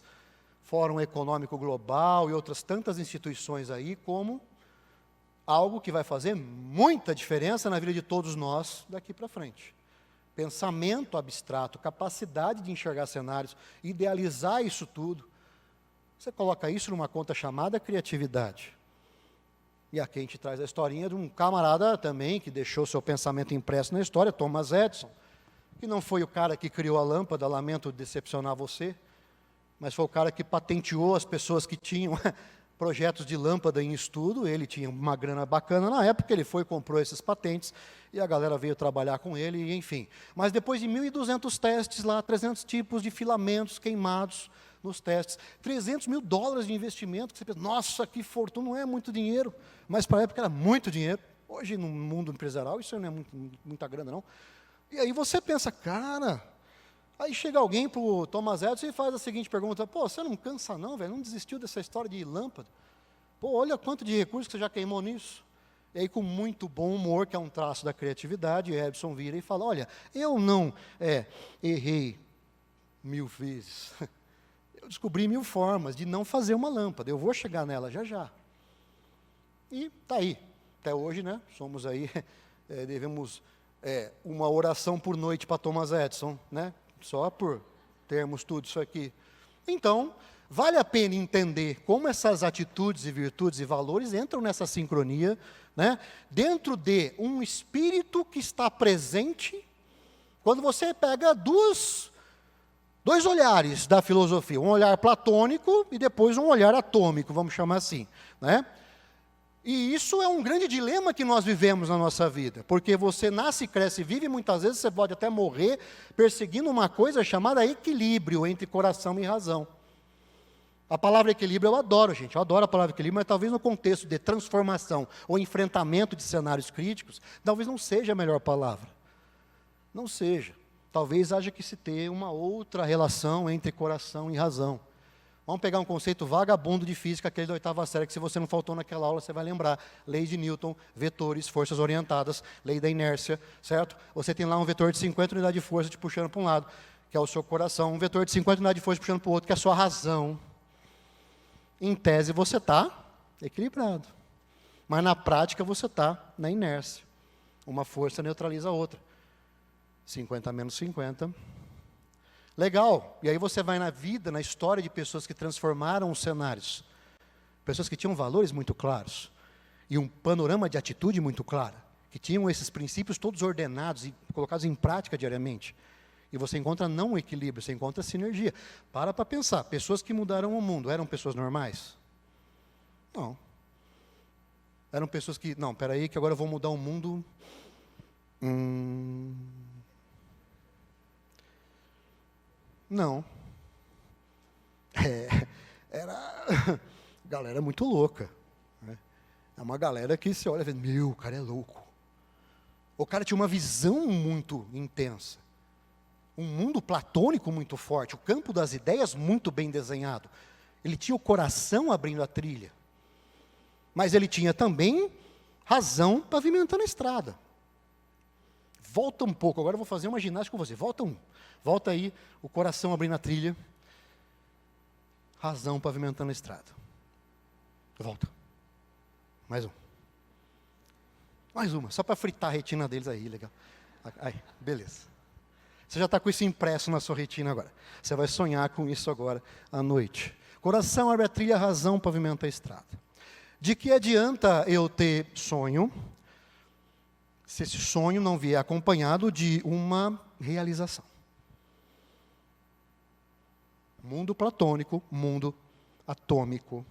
Fórum Econômico Global e outras tantas instituições aí, como algo que vai fazer muita diferença na vida de todos nós daqui para frente. Pensamento abstrato, capacidade de enxergar cenários, idealizar isso tudo. Você coloca isso numa conta chamada criatividade. E aqui a gente traz a historinha de um camarada também que deixou seu pensamento impresso na história, Thomas Edison, que não foi o cara que criou a lâmpada, lamento decepcionar você, mas foi o cara que patenteou as pessoas que tinham projetos de lâmpada em estudo. Ele tinha uma grana bacana na época, ele foi e comprou esses patentes, e a galera veio trabalhar com ele, e enfim. Mas depois de 1.200 testes lá, 300 tipos de filamentos queimados nos testes, $300 mil de investimento, que você pensa, nossa, que fortuna, não é muito dinheiro, mas para a época era muito dinheiro. Hoje, no mundo empresarial, isso não é muita grana, não. E aí você pensa, cara, aí chega alguém para o Thomas Edison e faz a seguinte pergunta, pô, você não cansa não, velho, não desistiu dessa história de lâmpada? Pô, olha quanto de recursos que você já queimou nisso. E aí, com muito bom humor, que é um traço da criatividade, Edison vira e fala, olha, eu não errei 1000 vezes. Eu descobri 1000 formas de não fazer uma lâmpada. Eu vou chegar nela já já. E está aí. Até hoje, né? Somos aí, devemos uma oração por noite para Thomas Edison, né? Só por termos tudo isso aqui. Então, vale a pena entender como essas atitudes e virtudes e valores entram nessa sincronia, né? Dentro de um espírito que está presente, quando você pega dois olhares da filosofia, um olhar platônico e depois um olhar atômico, vamos chamar assim, né? E isso é um grande dilema que nós vivemos na nossa vida, porque você nasce, cresce, vive, e muitas vezes você pode até morrer perseguindo uma coisa chamada equilíbrio entre coração e razão. A palavra equilíbrio eu adoro, gente, eu adoro a palavra equilíbrio, mas talvez no contexto de transformação ou enfrentamento de cenários críticos, talvez não seja a melhor palavra. Não seja. Talvez haja que se ter uma outra relação entre coração e razão. Vamos pegar um conceito vagabundo de física, aquele da 8ª série, que se você não faltou naquela aula, você vai lembrar. Lei de Newton, vetores, forças orientadas, lei da inércia, certo? Você tem lá um vetor de 50 unidades de força te puxando para um lado, que é o seu coração, um vetor de 50 unidades de força puxando para o outro, que é a sua razão. Em tese, você está equilibrado. Mas na prática, você está na inércia. Uma força neutraliza a outra. 50 menos 50. Legal. E aí você vai na vida, na história de pessoas que transformaram os cenários. Pessoas que tinham valores muito claros. E um panorama de atitude muito claro. Que tinham esses princípios todos ordenados e colocados em prática diariamente. E você encontra não equilíbrio, você encontra sinergia. Para pensar. Pessoas que mudaram o mundo, eram pessoas normais? Não. Eram pessoas que, não, peraí, que agora eu vou mudar o mundo. Não. Era galera muito louca. Né? É uma galera que você olha e fala, meu, o cara é louco. O cara tinha uma visão muito intensa. Um mundo platônico muito forte, o campo das ideias muito bem desenhado. Ele tinha o coração abrindo a trilha. Mas ele tinha também razão pavimentando a estrada. Volta um pouco, agora eu vou fazer uma ginástica com você. Volta aí, o coração abrindo a trilha. Razão pavimentando a estrada. Volta. Mais um. Mais uma, só para fritar a retina deles aí, legal. Aí, beleza. Você já está com isso impresso na sua retina agora. Você vai sonhar com isso agora à noite. Coração abre a trilha, razão pavimenta a estrada. De que adianta eu ter sonho, se esse sonho não vier acompanhado de uma realização? Mundo platônico, mundo atômico,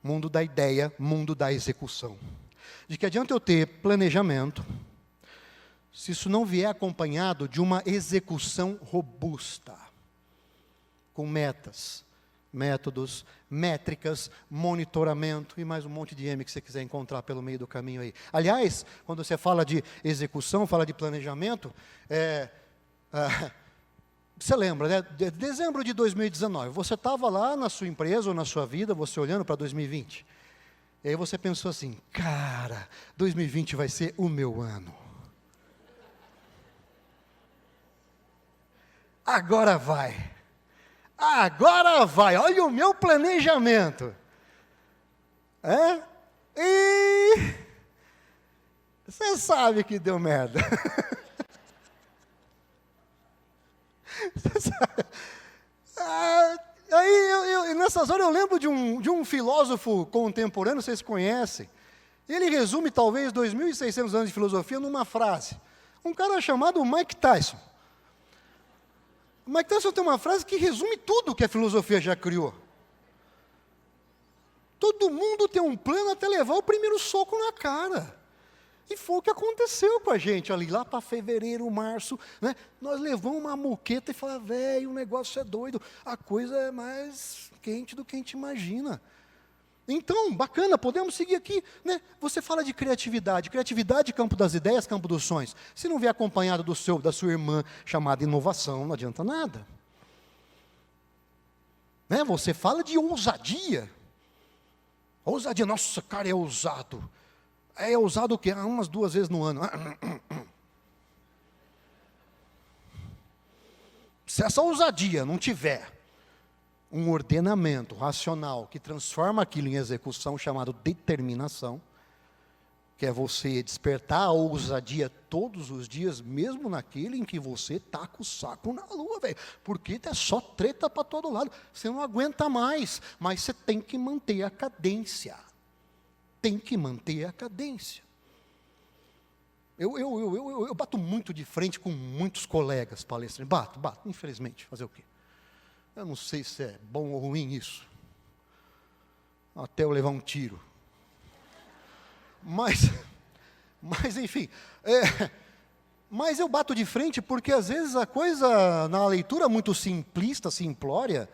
mundo da ideia, mundo da execução. De que adianta eu ter planejamento, se isso não vier acompanhado de uma execução robusta, com metas, métodos, métricas, monitoramento e mais um monte de M que você quiser encontrar pelo meio do caminho aí. Aliás, quando você fala de execução, fala de planejamento, você lembra, né? De dezembro de 2019, você estava lá na sua empresa ou na sua vida, você olhando para 2020. E aí você pensou assim, cara, 2020 vai ser o meu ano. Agora vai. Agora vai. Olha o meu planejamento. E você sabe que deu merda. Aí, nessas horas, eu lembro de um filósofo contemporâneo, vocês conhecem. Ele resume, talvez, 2.600 anos de filosofia numa frase. Um cara chamado Mike Tyson. O Mike Tyson tem uma frase que resume tudo que a filosofia já criou. Todo mundo tem um plano até levar o primeiro soco na cara. E foi o que aconteceu com a gente ali, lá para fevereiro, março, né? Nós levamos uma moqueta e falamos, velho, o negócio é doido, a coisa é mais quente do que a gente imagina. Então, bacana, podemos seguir aqui, né? Você fala de criatividade, campo das ideias, campo dos sonhos. Se não vier acompanhado da sua irmã chamada inovação, não adianta nada. Né? Você fala de ousadia. Ousadia, nossa, cara, é ousado. É ousado o quê? Umas 2 vezes no ano. Se essa ousadia não tiver um ordenamento racional que transforma aquilo em execução, chamado determinação, que é você despertar a ousadia todos os dias, mesmo naquele em que você está com o saco na lua, velho. Porque é só treta para todo lado. Você não aguenta mais, mas você tem que manter a cadência. Tem que manter a cadência. Eu bato muito de frente com muitos colegas palestrantes. Bato, infelizmente, fazer o quê? Eu não sei se é bom ou ruim isso. Até eu levar um tiro. Mas enfim. Mas eu bato de frente porque, às vezes, a coisa, na leitura muito simplista, simplória,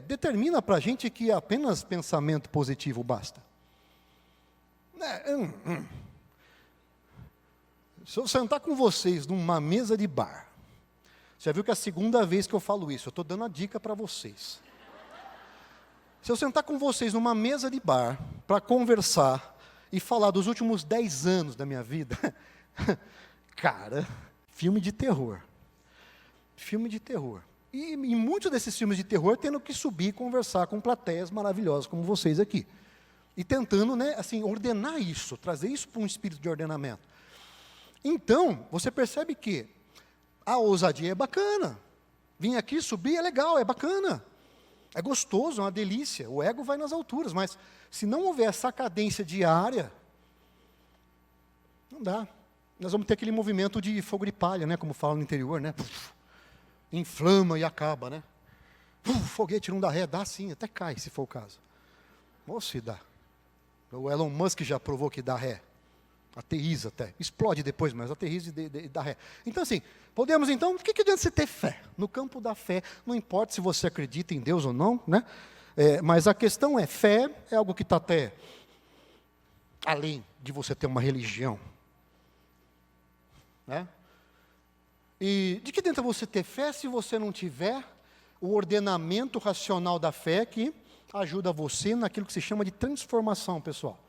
determina para a gente que apenas pensamento positivo basta. Se eu sentar com vocês numa mesa de bar, você já viu que é a segunda vez que eu falo isso, eu estou dando a dica para vocês. Se eu sentar com vocês numa mesa de bar, para conversar e falar dos últimos 10 anos da minha vida, cara, filme de terror. Filme de terror. E muitos desses filmes de terror tendo que subir e conversar com plateias maravilhosas como vocês aqui. E tentando, né, assim, ordenar isso, trazer isso para um espírito de ordenamento. Então, você percebe que a ousadia é bacana. Vir aqui, subir é legal, é bacana. É gostoso, é uma delícia. O ego vai nas alturas, mas se não houver essa cadência diária, não dá. Nós vamos ter aquele movimento de fogo de palha, né, como fala no interior, né? Inflama e acaba, né? Foguete não dá ré, dá sim, até cai, se for o caso. Ou se dá. O Elon Musk já provou que dá ré. Aterriza até. Explode depois, mas aterriza e dá ré. Então, assim, podemos, então, o que adianta você ter fé? No campo da fé, não importa se você acredita em Deus ou não, né? Mas a questão é, fé é algo que está até além de você ter uma religião. Né? E de que adianta você ter fé se você não tiver o ordenamento racional da fé que ajuda você naquilo que se chama de transformação pessoal?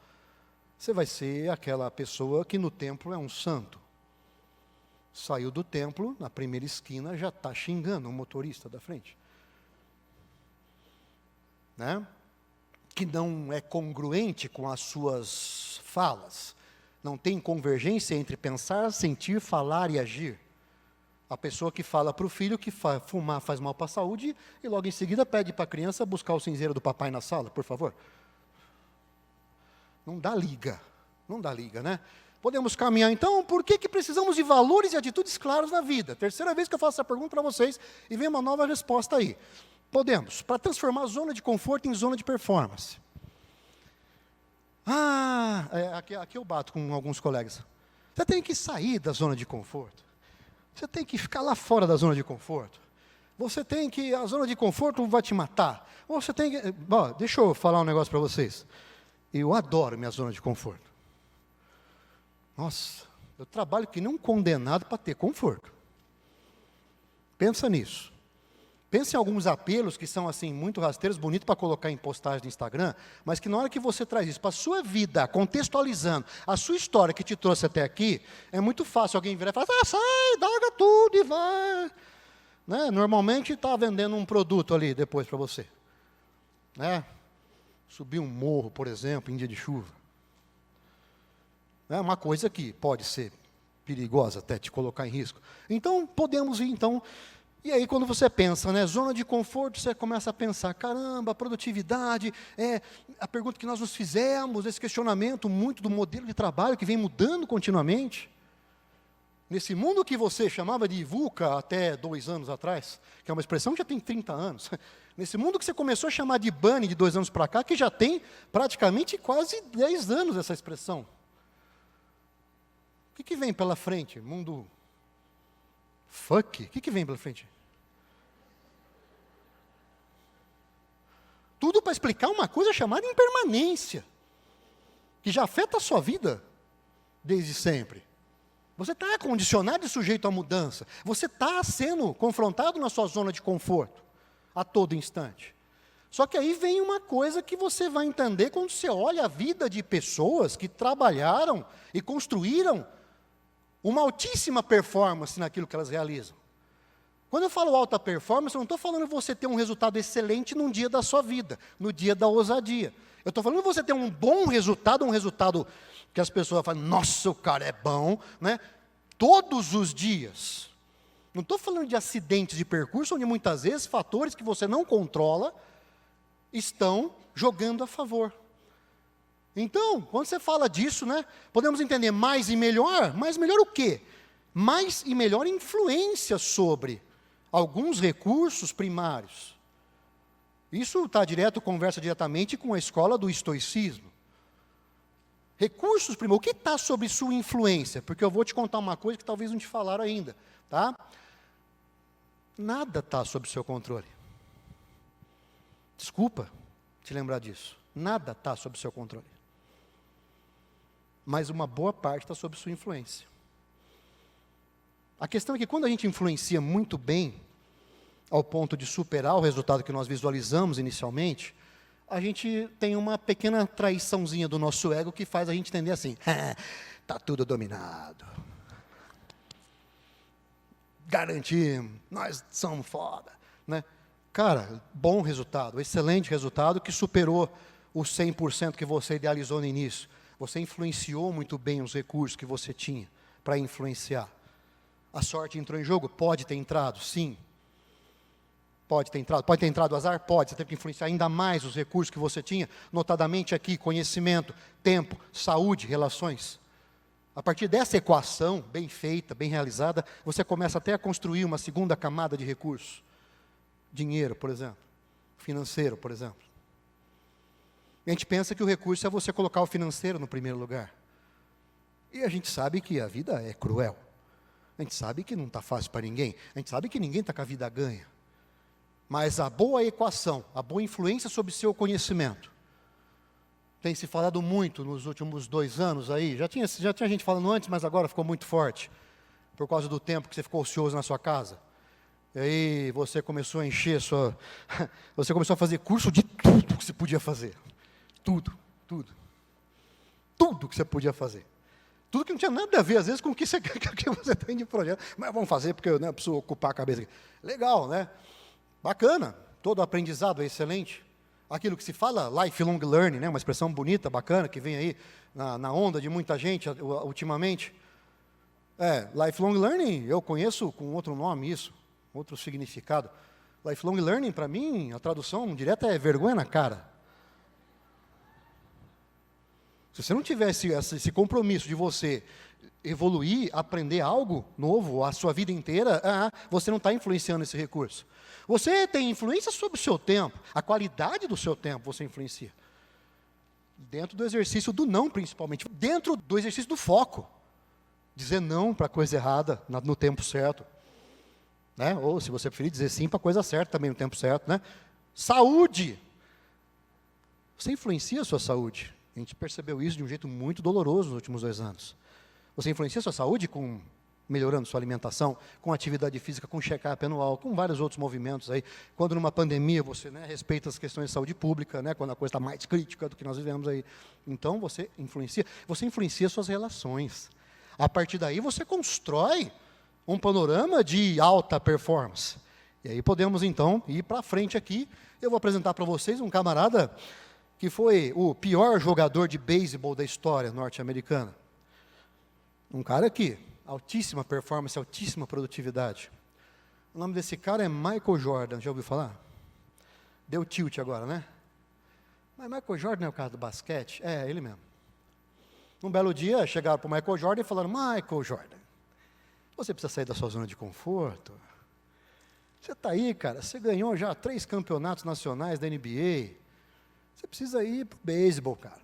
Você vai ser aquela pessoa que no templo é um santo. Saiu do templo, na primeira esquina, já está xingando o motorista da frente. Né? Que não é congruente com as suas falas. Não tem convergência entre pensar, sentir, falar e agir. A pessoa que fala para o filho que fumar faz mal para a saúde e logo em seguida pede para a criança buscar o cinzeiro do papai na sala, por favor. Não dá liga, né? Podemos caminhar então, por que precisamos de valores e atitudes claros na vida? Terceira vez que eu faço essa pergunta para vocês e vem uma nova resposta aí. Podemos, para transformar a zona de conforto em zona de performance. Aqui eu bato com alguns colegas. Você tem que sair da zona de conforto. Você tem que ficar lá fora da zona de conforto. A zona de conforto vai te matar. Você tem que... deixa eu falar um negócio para vocês. Eu adoro minha zona de conforto. Nossa, eu trabalho que nem um condenado para ter conforto. Pensa nisso. Pensa em alguns apelos que são assim muito rasteiros, bonitos para colocar em postagem do Instagram, mas que na hora que você traz isso para a sua vida, contextualizando a sua história que te trouxe até aqui, é muito fácil alguém virar e falar, sai, larga tudo e vai. Né? Normalmente está vendendo um produto ali depois para você. Né? Subir um morro, por exemplo, em dia de chuva. É uma coisa que pode ser perigosa até te colocar em risco. Então, podemos ir, então... E aí, quando você pensa, né, zona de conforto, você começa a pensar, caramba, produtividade, a pergunta que nós nos fizemos, esse questionamento muito do modelo de trabalho que vem mudando continuamente. Nesse mundo que você chamava de VUCA até 2 anos atrás, que é uma expressão que já tem 30 anos, nesse mundo que você começou a chamar de BANI de 2 anos para cá, que já tem praticamente quase 10 anos essa expressão. O que vem pela frente? Mundo fuck? O que vem pela frente? Tudo para explicar uma coisa chamada impermanência, que já afeta a sua vida desde sempre. Você está condicionado e sujeito à mudança. Você está sendo confrontado na sua zona de conforto, a todo instante. Só que aí vem uma coisa que você vai entender quando você olha a vida de pessoas que trabalharam e construíram uma altíssima performance naquilo que elas realizam. Quando eu falo alta performance, eu não estou falando você ter um resultado excelente num dia da sua vida, no dia da ousadia. Eu estou falando você ter um bom resultado, um resultado que as pessoas falam, nossa, o cara é bom, né? Todos os dias. Não estou falando de acidentes de percurso, onde muitas vezes fatores que você não controla estão jogando a favor. Então, quando você fala disso, né, podemos entender mais e melhor, mais e melhor o quê? Mais e melhor influência sobre alguns recursos primários. Isso conversa diretamente com a escola do estoicismo. Recursos primários, o que está sob sua influência? Porque eu vou te contar uma coisa que talvez não te falaram ainda, tá? Nada está sob seu controle. Desculpa te lembrar disso. Nada está sob seu controle. Mas uma boa parte está sob sua influência. A questão é que quando a gente influencia muito bem, ao ponto de superar o resultado que nós visualizamos inicialmente, a gente tem uma pequena traiçãozinha do nosso ego que faz a gente entender assim, está tudo dominado. Garantimos, nós somos foda, né? Cara, bom resultado, excelente resultado que superou os 100% que você idealizou no início. Você influenciou muito bem os recursos que você tinha para influenciar. A sorte entrou em jogo? Pode ter entrado, sim. Pode ter entrado azar? Pode, você teve que influenciar ainda mais os recursos que você tinha, notadamente aqui, conhecimento, tempo, saúde, relações. A partir dessa equação, bem feita, bem realizada, você começa até a construir uma segunda camada de recursos. Dinheiro, por exemplo. Financeiro, por exemplo. A gente pensa que o recurso é você colocar o financeiro no primeiro lugar. E a gente sabe que a vida é cruel. A gente sabe que não está fácil para ninguém. A gente sabe que ninguém está com a vida ganha. Mas a boa equação, a boa influência sobre seu conhecimento, tem se falado muito nos últimos 2 anos aí. Já tinha gente falando antes, mas agora ficou muito forte. Por causa do tempo que você ficou ocioso na sua casa. E aí você começou a encher você começou a fazer curso de tudo que você podia fazer. Tudo. Tudo que você podia fazer. Tudo que não tinha nada a ver, às vezes, com o que você tem de projeto. Mas vamos fazer, porque eu preciso ocupar a cabeça aqui. Legal, né? Bacana. Todo aprendizado é excelente. Aquilo que se fala, lifelong learning, né? Uma expressão bonita, bacana, que vem aí na onda de muita gente ultimamente. Lifelong learning, eu conheço com outro nome isso, outro significado. Lifelong learning, para mim, a tradução direta é vergonha na cara. Se você não tivesse esse compromisso de você evoluir, aprender algo novo a sua vida inteira, você não está influenciando esse recurso. Você tem influência sobre o seu tempo, a qualidade do seu tempo você influencia. Dentro do exercício do não, principalmente. Dentro do exercício do foco. Dizer não para a coisa errada no tempo certo. Né? Ou, se você preferir, dizer sim para a coisa certa também no tempo certo. Né? Saúde. Você influencia a sua saúde. A gente percebeu isso de um jeito muito doloroso nos últimos 2 anos. Você influencia a sua saúde melhorando sua alimentação, com atividade física, com check-up anual, com vários outros movimentos aí. Quando numa pandemia você respeita as questões de saúde pública, quando a coisa está mais crítica do que nós vivemos aí. Então você influencia suas relações. A partir daí você constrói um panorama de alta performance. E aí podemos então ir para frente aqui. Eu vou apresentar para vocês um camarada que foi o pior jogador de beisebol da história norte-americana. Um cara que, altíssima performance, altíssima produtividade. O nome desse cara é Michael Jordan, já ouviu falar? Deu tilt agora, né? Mas Michael Jordan é o cara do basquete? É, ele mesmo. Um belo dia, chegaram para o Michael Jordan e falaram, Michael Jordan, você precisa sair da sua zona de conforto. Você está aí, cara, você ganhou já 3 campeonatos nacionais da NBA. Você precisa ir para o beisebol, cara.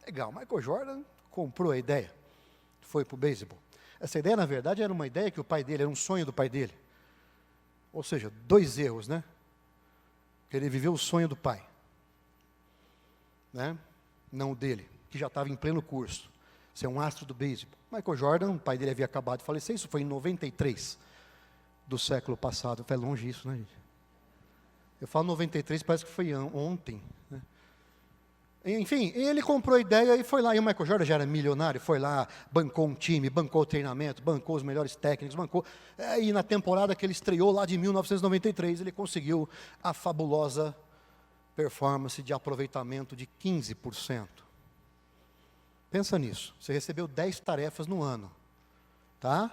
Legal, Michael Jordan comprou a ideia. Foi para o beisebol. Essa ideia, na verdade, era uma ideia que o pai dele, era um sonho do pai dele. Ou seja, 2 erros, né? Que ele viveu o sonho do pai. né? Não o dele, que já estava em pleno curso, ser um astro do beisebol. Michael Jordan, o pai dele havia acabado de falecer, isso foi em 93 do século passado. Foi longe isso, né, gente? Eu falo 93, parece que foi ontem, né? Enfim, ele comprou a ideia e foi lá, e o Michael Jordan já era milionário, foi lá, bancou um time, bancou o treinamento, bancou os melhores técnicos, bancou, e na temporada que ele estreou lá de 1993, ele conseguiu a fabulosa performance de aproveitamento de 15%. Pensa nisso, você recebeu 10 tarefas no ano, tá?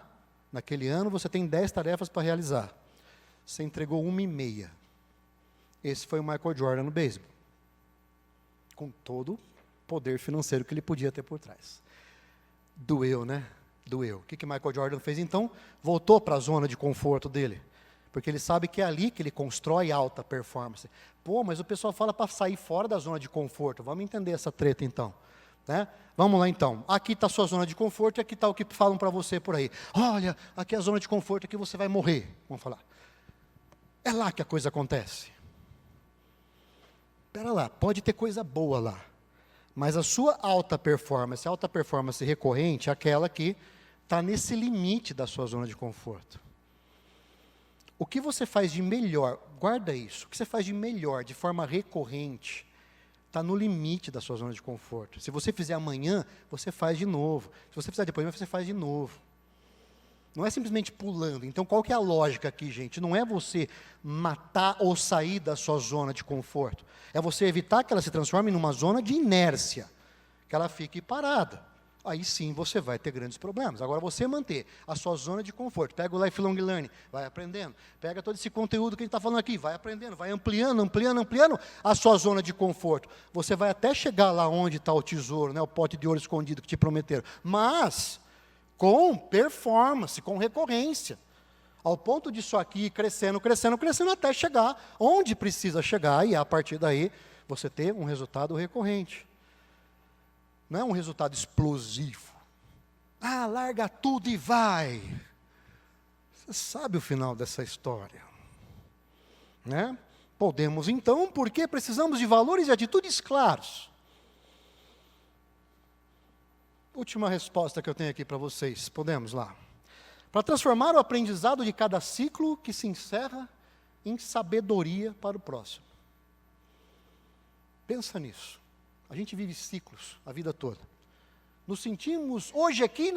Naquele ano você tem 10 tarefas para realizar, você entregou 1,5. Esse foi o Michael Jordan no beisebol, com todo o poder financeiro que ele podia ter por trás. Doeu, né? Doeu. O que Michael Jordan fez então? Voltou para a zona de conforto dele, porque ele sabe que é ali que ele constrói alta performance. Pô, mas o pessoal fala para sair fora da zona de conforto. Vamos entender essa treta então, né? Vamos lá então. Aqui está a sua zona de conforto e aqui está o que falam para você por aí. Olha, aqui é a zona de conforto, aqui você vai morrer. Vamos falar. É lá que a coisa acontece. Espera lá, pode ter coisa boa lá, mas a sua alta performance recorrente é aquela que está nesse limite da sua zona de conforto. O que você faz de melhor, guarda isso, o que você faz de melhor, de forma recorrente, está no limite da sua zona de conforto. Se você fizer amanhã, você faz de novo. Se você fizer depois, você faz de novo. Não é simplesmente pulando. Então, qual que é a lógica aqui, gente? Não é você matar ou sair da sua zona de conforto. É você evitar que ela se transforme numa zona de inércia, que ela fique parada. Aí sim você vai ter grandes problemas. Agora, você manter a sua zona de conforto. Pega o Lifelong Learning, vai aprendendo. Pega todo esse conteúdo que a gente está falando aqui, vai aprendendo, vai ampliando a sua zona de conforto. Você vai até chegar lá onde está o tesouro, né, o pote de ouro escondido que te prometeram. Mas com performance, com recorrência, ao ponto disso aqui ir crescendo, até chegar onde precisa chegar, e a partir daí você ter um resultado recorrente. Não é um resultado explosivo. Ah, larga tudo e vai. Você sabe o final dessa história, né? Podemos então, porque precisamos de valores e atitudes claros. Última resposta que eu tenho aqui para vocês, podemos lá. Para transformar o aprendizado de cada ciclo que se encerra em sabedoria para o próximo. Pensa nisso. A gente vive ciclos a vida toda. Nos sentimos, hoje aqui,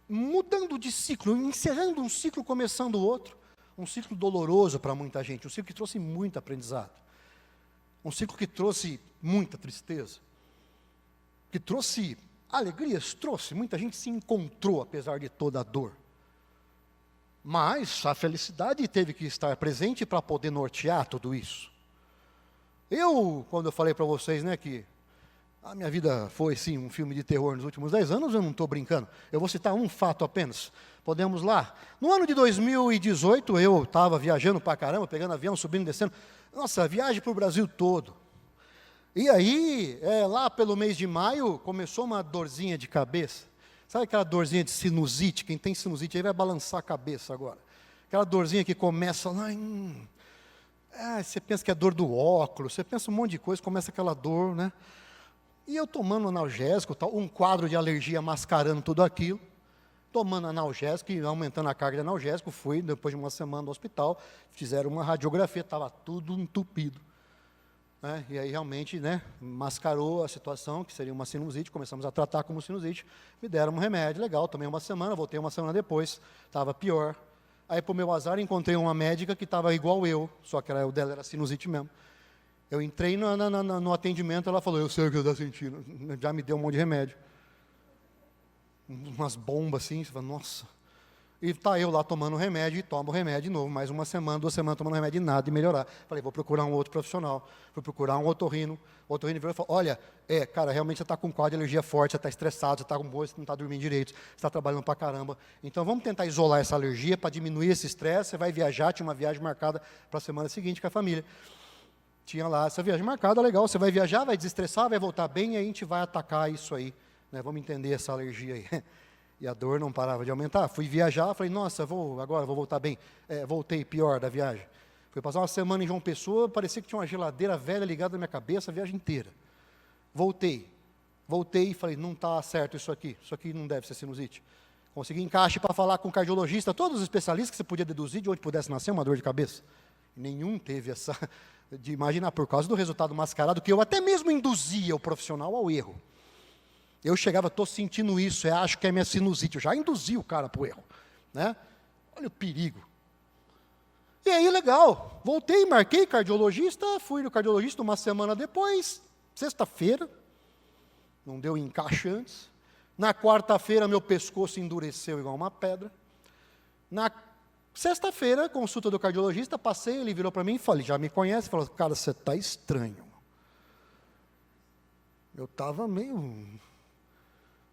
mudando de ciclo, encerrando um ciclo, começando outro. Um ciclo doloroso para muita gente, um ciclo que trouxe muito aprendizado. Um ciclo que trouxe muita tristeza. Que trouxe alegrias, muita gente se encontrou, apesar de toda a dor. Mas a felicidade teve que estar presente para poder nortear tudo isso. Quando eu falei para vocês, né, que a minha vida foi, sim, um filme de terror nos últimos 10 anos, eu não estou brincando. Eu vou citar um fato apenas. Podemos lá. No ano de 2018, eu estava viajando para caramba, pegando avião, subindo e descendo. Nossa, viagem para o Brasil todo. E aí, lá pelo mês de maio, começou uma dorzinha de cabeça. Sabe aquela dorzinha de sinusite? Quem tem sinusite aí vai balançar a cabeça agora. Aquela dorzinha que começa lá em... você pensa que é dor do óculos, você pensa um monte de coisa, começa aquela dor, né? E eu tomando analgésico, um quadro de alergia mascarando tudo aquilo, tomando analgésico e aumentando a carga de analgésico, fui, depois de uma semana no hospital, fizeram uma radiografia, estava tudo entupido. E aí realmente, né, mascarou a situação, que seria uma sinusite, começamos a tratar como sinusite, me deram um remédio, legal, tomei uma semana, voltei uma semana depois, estava pior. Aí, por meu azar, encontrei uma médica que estava igual eu, só que o dela era sinusite mesmo. Eu entrei no atendimento, ela falou, eu sei o que você está sentindo, já me deu um monte de remédio. Umas bombas assim, você fala, nossa. E está eu lá tomando remédio, e tomo remédio de novo, mais uma semana, 2 semanas tomando remédio e nada, e melhorar. Falei, vou procurar um outro profissional, fui procurar um otorrino. O otorrino veio e falou, olha, cara, realmente você está com um quadro de alergia forte, você está estressado, você está com bolsa, você não está dormindo direito, você está trabalhando para caramba. Então vamos tentar isolar essa alergia para diminuir esse estresse, você vai viajar, tinha uma viagem marcada para a semana seguinte com a família. Tinha lá essa viagem marcada, legal, você vai viajar, vai desestressar, vai voltar bem, e aí a gente vai atacar isso aí, né? Vamos entender essa alergia aí. E a dor não parava de aumentar. Fui viajar, falei, nossa, agora vou voltar bem. Voltei pior da viagem. Fui passar uma semana em João Pessoa, parecia que tinha uma geladeira velha ligada na minha cabeça a viagem inteira. Voltei e falei, não está certo isso aqui não deve ser sinusite. Consegui encaixe para falar com o cardiologista, todos os especialistas que você podia deduzir de onde pudesse nascer uma dor de cabeça. Nenhum teve essa, de imaginar, por causa do resultado mascarado, que eu até mesmo induzia o profissional ao erro. Eu chegava, estou sentindo isso, acho que é minha sinusite, eu já induzi o cara para o erro. Né? Olha o perigo. E aí, legal, voltei, marquei cardiologista, fui no cardiologista uma semana depois, sexta-feira, não deu encaixe antes. Na quarta-feira, meu pescoço endureceu igual uma pedra. Na sexta-feira, consulta do cardiologista, passei, ele virou para mim e falou, já me conhece, falou, cara, você está estranho. Eu estava meio,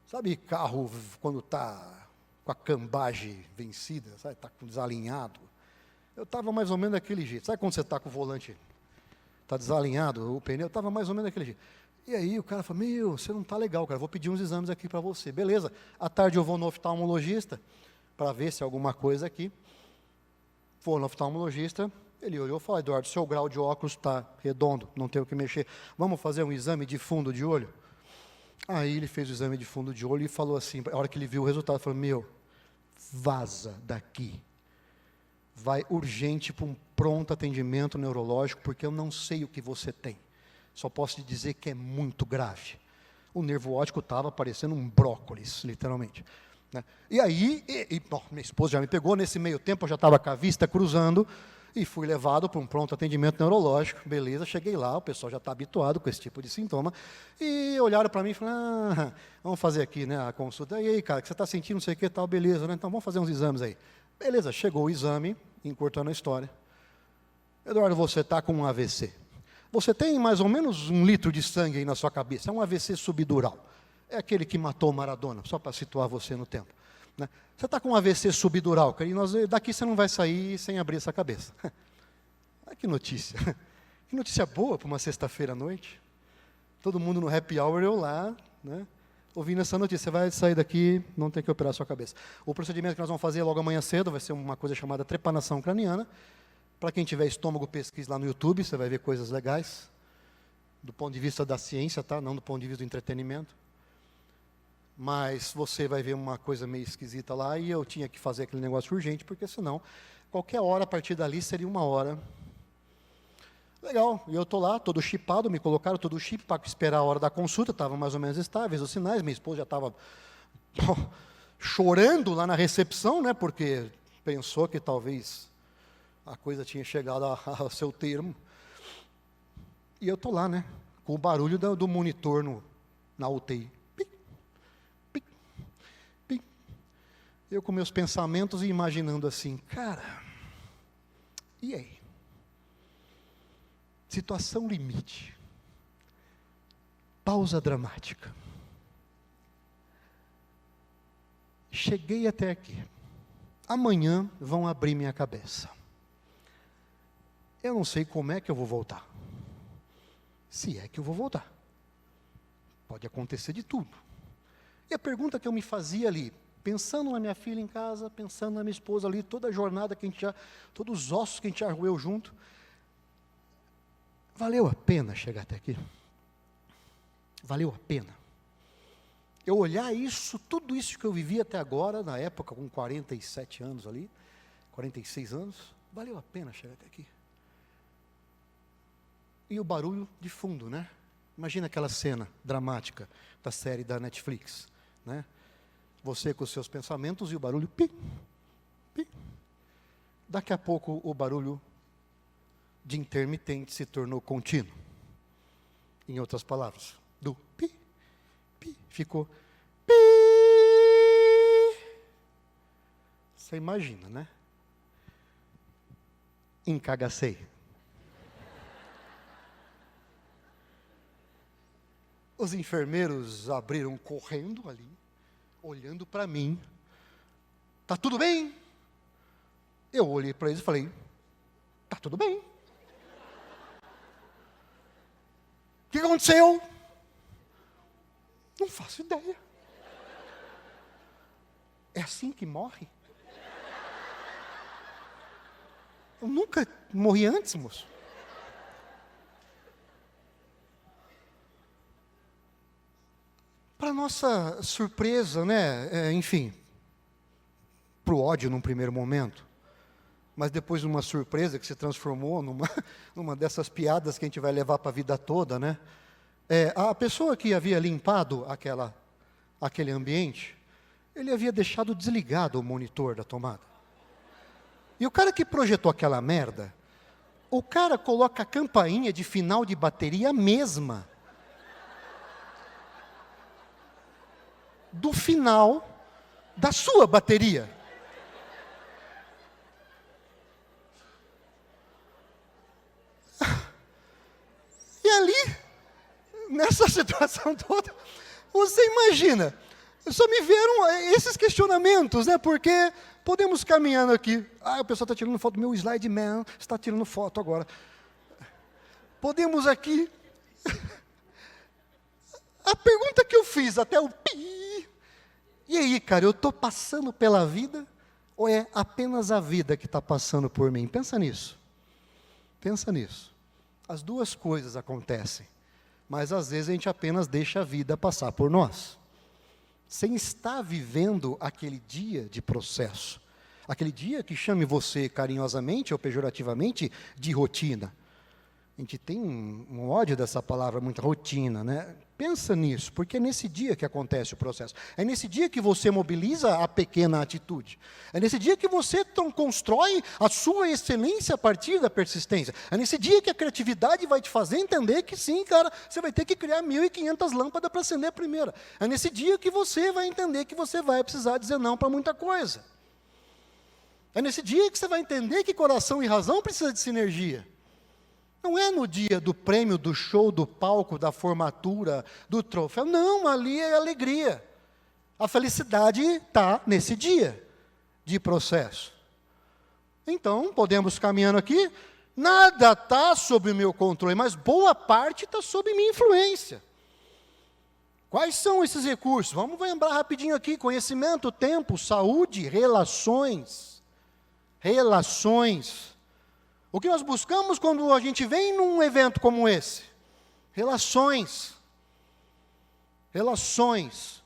sabe, carro quando está com a cambagem vencida, sabe, está desalinhado. Eu estava mais ou menos daquele jeito. Sabe quando você está com o volante, está desalinhado, o pneu, estava mais ou menos daquele jeito. E aí o cara falou, você não está legal, cara, vou pedir uns exames aqui para você. Beleza, à tarde eu vou no oftalmologista, para ver se é alguma coisa aqui. Vou no oftalmologista, ele olhou e falou, Eduardo, seu grau de óculos está redondo, não tem o que mexer. Vamos fazer um exame de fundo de olho? Aí ele fez o exame de fundo de olho e falou assim, a hora que ele viu o resultado, falou, vaza daqui. Vai urgente para um pronto atendimento neurológico, porque eu não sei o que você tem. Só posso te dizer que é muito grave. O nervo óptico estava parecendo um brócolis, literalmente. Né? E aí, minha esposa já me pegou, nesse meio tempo eu já estava com a vista cruzando, e fui levado para um pronto atendimento neurológico. Beleza, cheguei lá, o pessoal já está habituado com esse tipo de sintoma, e olharam para mim e falaram, vamos fazer aqui, né, a consulta. E aí, cara, que você está sentindo não sei o que, tal, beleza, né? Então vamos fazer uns exames aí. Beleza, chegou o exame, encurtando a história. Eduardo, você está com um AVC. Você tem mais ou menos 1 litro de sangue aí na sua cabeça. É um AVC subdural. É aquele que matou Maradona, só para situar você no tempo. Né? Você está com um AVC subdural, e daqui você não vai sair sem abrir essa cabeça. Olha que notícia. Que notícia boa para uma sexta-feira à noite. Todo mundo no happy hour, eu lá, né? Ouvindo essa notícia, você vai sair daqui, não tem que operar a sua cabeça. O procedimento que nós vamos fazer logo amanhã cedo vai ser uma coisa chamada trepanação craniana. Para quem tiver estômago, pesquise lá no YouTube, você vai ver coisas legais, do ponto de vista da ciência, tá? Não do ponto de vista do entretenimento. Mas você vai ver uma coisa meio esquisita lá, e eu tinha que fazer aquele negócio urgente, porque senão, qualquer hora a partir dali seria 1 hora. Legal, e eu estou lá, todo chipado, me colocaram todo chip para esperar a hora da consulta, estava mais ou menos estáveis os sinais, minha esposa já estava chorando lá na recepção, né, porque pensou que talvez a coisa tinha chegado ao seu termo. E eu estou lá, né, com o barulho do monitor na UTI. Pim, pim, pim. Eu com meus pensamentos e imaginando assim, cara, e aí? Situação limite. Pausa dramática. Cheguei até aqui. Amanhã vão abrir minha cabeça. Eu não sei como é que eu vou voltar. Se é que eu vou voltar. Pode acontecer de tudo. E a pergunta que eu me fazia ali, pensando na minha filha em casa, pensando na minha esposa ali, toda a jornada que a gente já, todos os ossos que a gente já roeu junto, valeu a pena chegar até aqui? Valeu a pena? Eu olhar isso, tudo isso que eu vivi até agora, na época com 47 anos ali, 46 anos, valeu a pena chegar até aqui? E o barulho de fundo, né? Imagina aquela cena dramática da série da Netflix, né? Você com os seus pensamentos e o barulho pi, pi. Daqui a pouco o barulho de intermitente se tornou contínuo. Em outras palavras, do pi, pi, ficou pi. Você imagina, né? Encagacei. Os enfermeiros abriram correndo ali, olhando para mim. Tá tudo bem? Eu olhei para eles e falei, tá tudo bem. O que aconteceu? Não faço ideia. É assim que morre? Eu nunca morri antes, moço. nossa surpresa, né? Enfim, para o ódio num primeiro momento, mas depois uma surpresa que se transformou numa dessas piadas que a gente vai levar para a vida toda, né? A pessoa que havia limpado aquele ambiente, ele havia deixado desligado o monitor da tomada. E o cara que projetou aquela merda, o cara coloca a campainha de final de bateria mesma do final da sua bateria. E ali, nessa situação toda, você imagina, só me vieram esses questionamentos, né? Porque podemos caminhando aqui. O pessoal está tirando foto, meu slide man está tirando foto agora. Podemos aqui. A pergunta que eu fiz até o pi. E aí, cara, eu estou passando pela vida ou é apenas a vida que está passando por mim? Pensa nisso. Pensa nisso. As duas coisas acontecem, mas às vezes a gente apenas deixa a vida passar por nós, sem estar vivendo aquele dia de processo, aquele dia que chame você carinhosamente ou pejorativamente de rotina. A gente tem um ódio dessa palavra, muita rotina, né? Pensa nisso, porque é nesse dia que acontece o processo. É nesse dia que você mobiliza a pequena atitude. É nesse dia que você constrói a sua excelência a partir da persistência. É nesse dia que a criatividade vai te fazer entender que sim, cara, você vai ter que criar 1.500 lâmpadas para acender a primeira. É nesse dia que você vai entender que você vai precisar dizer não para muita coisa. É nesse dia que você vai entender que coração e razão precisam de sinergia. Não é no dia do prêmio, do show, do palco, da formatura, do troféu. Não, ali é alegria. A felicidade está nesse dia de processo. Então, podemos caminhando aqui, nada está sob o meu controle, mas boa parte está sob minha influência. Quais são esses recursos? Vamos lembrar rapidinho aqui: conhecimento, tempo, saúde, relações. Relações. O que nós buscamos quando a gente vem num evento como esse? Relações. Relações.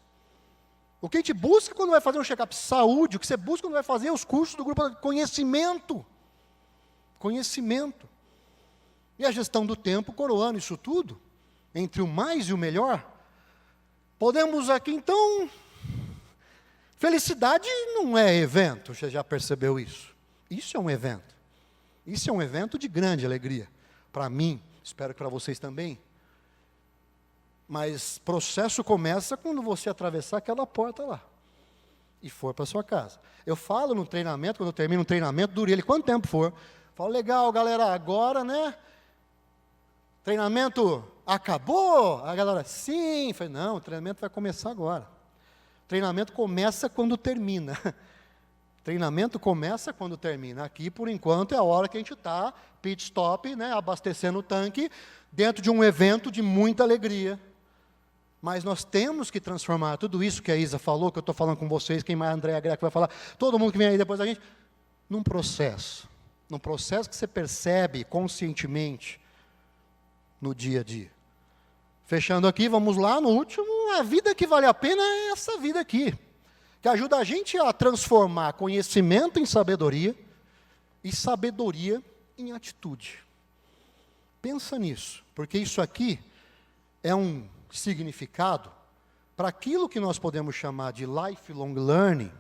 O que a gente busca quando vai fazer um check-up? Saúde. O que você busca quando vai fazer os cursos do grupo? Conhecimento. Conhecimento. E a gestão do tempo coroando isso tudo, entre o mais e o melhor. Podemos aqui, então... Felicidade não é evento, você já percebeu isso? Isso é um evento. Isso é um evento de grande alegria. Para mim, espero que para vocês também. Mas processo começa quando você atravessar aquela porta lá. E for para sua casa. Eu falo no treinamento, quando eu termino um treinamento, dure ele quanto tempo for. Falo, legal, galera, agora, né? Treinamento acabou? A galera, sim. Eu falei, não, o treinamento vai começar agora. O treinamento começa quando termina. Treinamento começa quando termina. Aqui, por enquanto, é a hora que a gente está, pit stop, né, abastecendo o tanque, dentro de um evento de muita alegria. Mas nós temos que transformar tudo isso que a Isa falou, que eu estou falando com vocês, quem mais a Andréa Greco vai falar, todo mundo que vem aí depois da gente, num processo que você percebe conscientemente no dia a dia. Fechando aqui, vamos lá, no último, a vida que vale a pena é essa vida aqui, que ajuda a gente a transformar conhecimento em sabedoria e sabedoria em atitude. Pensa nisso, porque isso aqui é um significado para aquilo que nós podemos chamar de lifelong learning,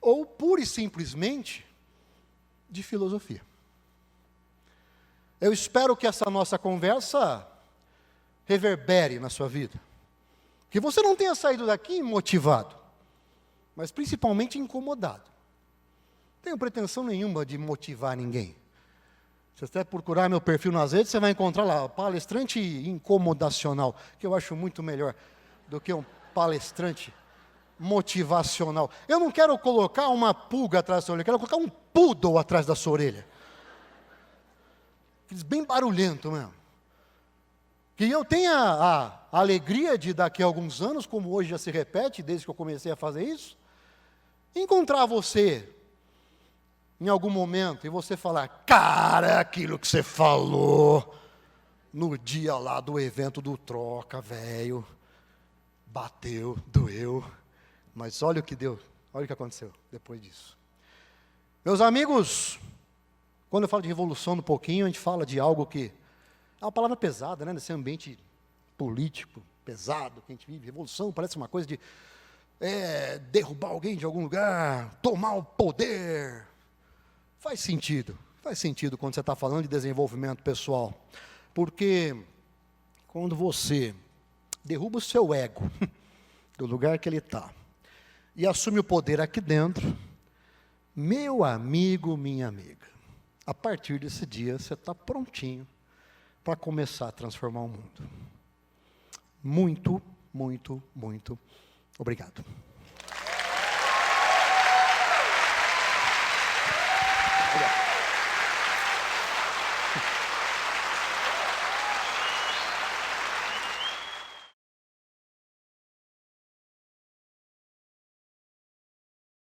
ou pura e simplesmente de filosofia. Eu espero que essa nossa conversa reverbere na sua vida, que você não tenha saído daqui motivado, mas principalmente incomodado. Não tenho pretensão nenhuma de motivar ninguém. Se você procurar meu perfil nas redes, você vai encontrar lá, palestrante incomodacional, que eu acho muito melhor do que um palestrante motivacional. Eu não quero colocar uma pulga atrás da sua orelha, eu quero colocar um poodle atrás da sua orelha. Bem barulhento mesmo. Que eu tenha a alegria de daqui a alguns anos, como hoje já se repete, desde que eu comecei a fazer isso, encontrar você em algum momento e você falar, cara, aquilo que você falou no dia lá do evento do Troca, velho, bateu, doeu, mas olha o que deu, olha o que aconteceu depois disso. Meus amigos, quando eu falo de revolução um pouquinho, a gente fala de algo que é uma palavra pesada, né, nesse ambiente político pesado que a gente vive. Revolução parece uma coisa de derrubar alguém de algum lugar, tomar o poder. Faz sentido quando você está falando de desenvolvimento pessoal, porque quando você derruba o seu ego do lugar que ele está e assume o poder aqui dentro, meu amigo, minha amiga, a partir desse dia você está prontinho para começar a transformar o mundo. Muito, muito, muito obrigado.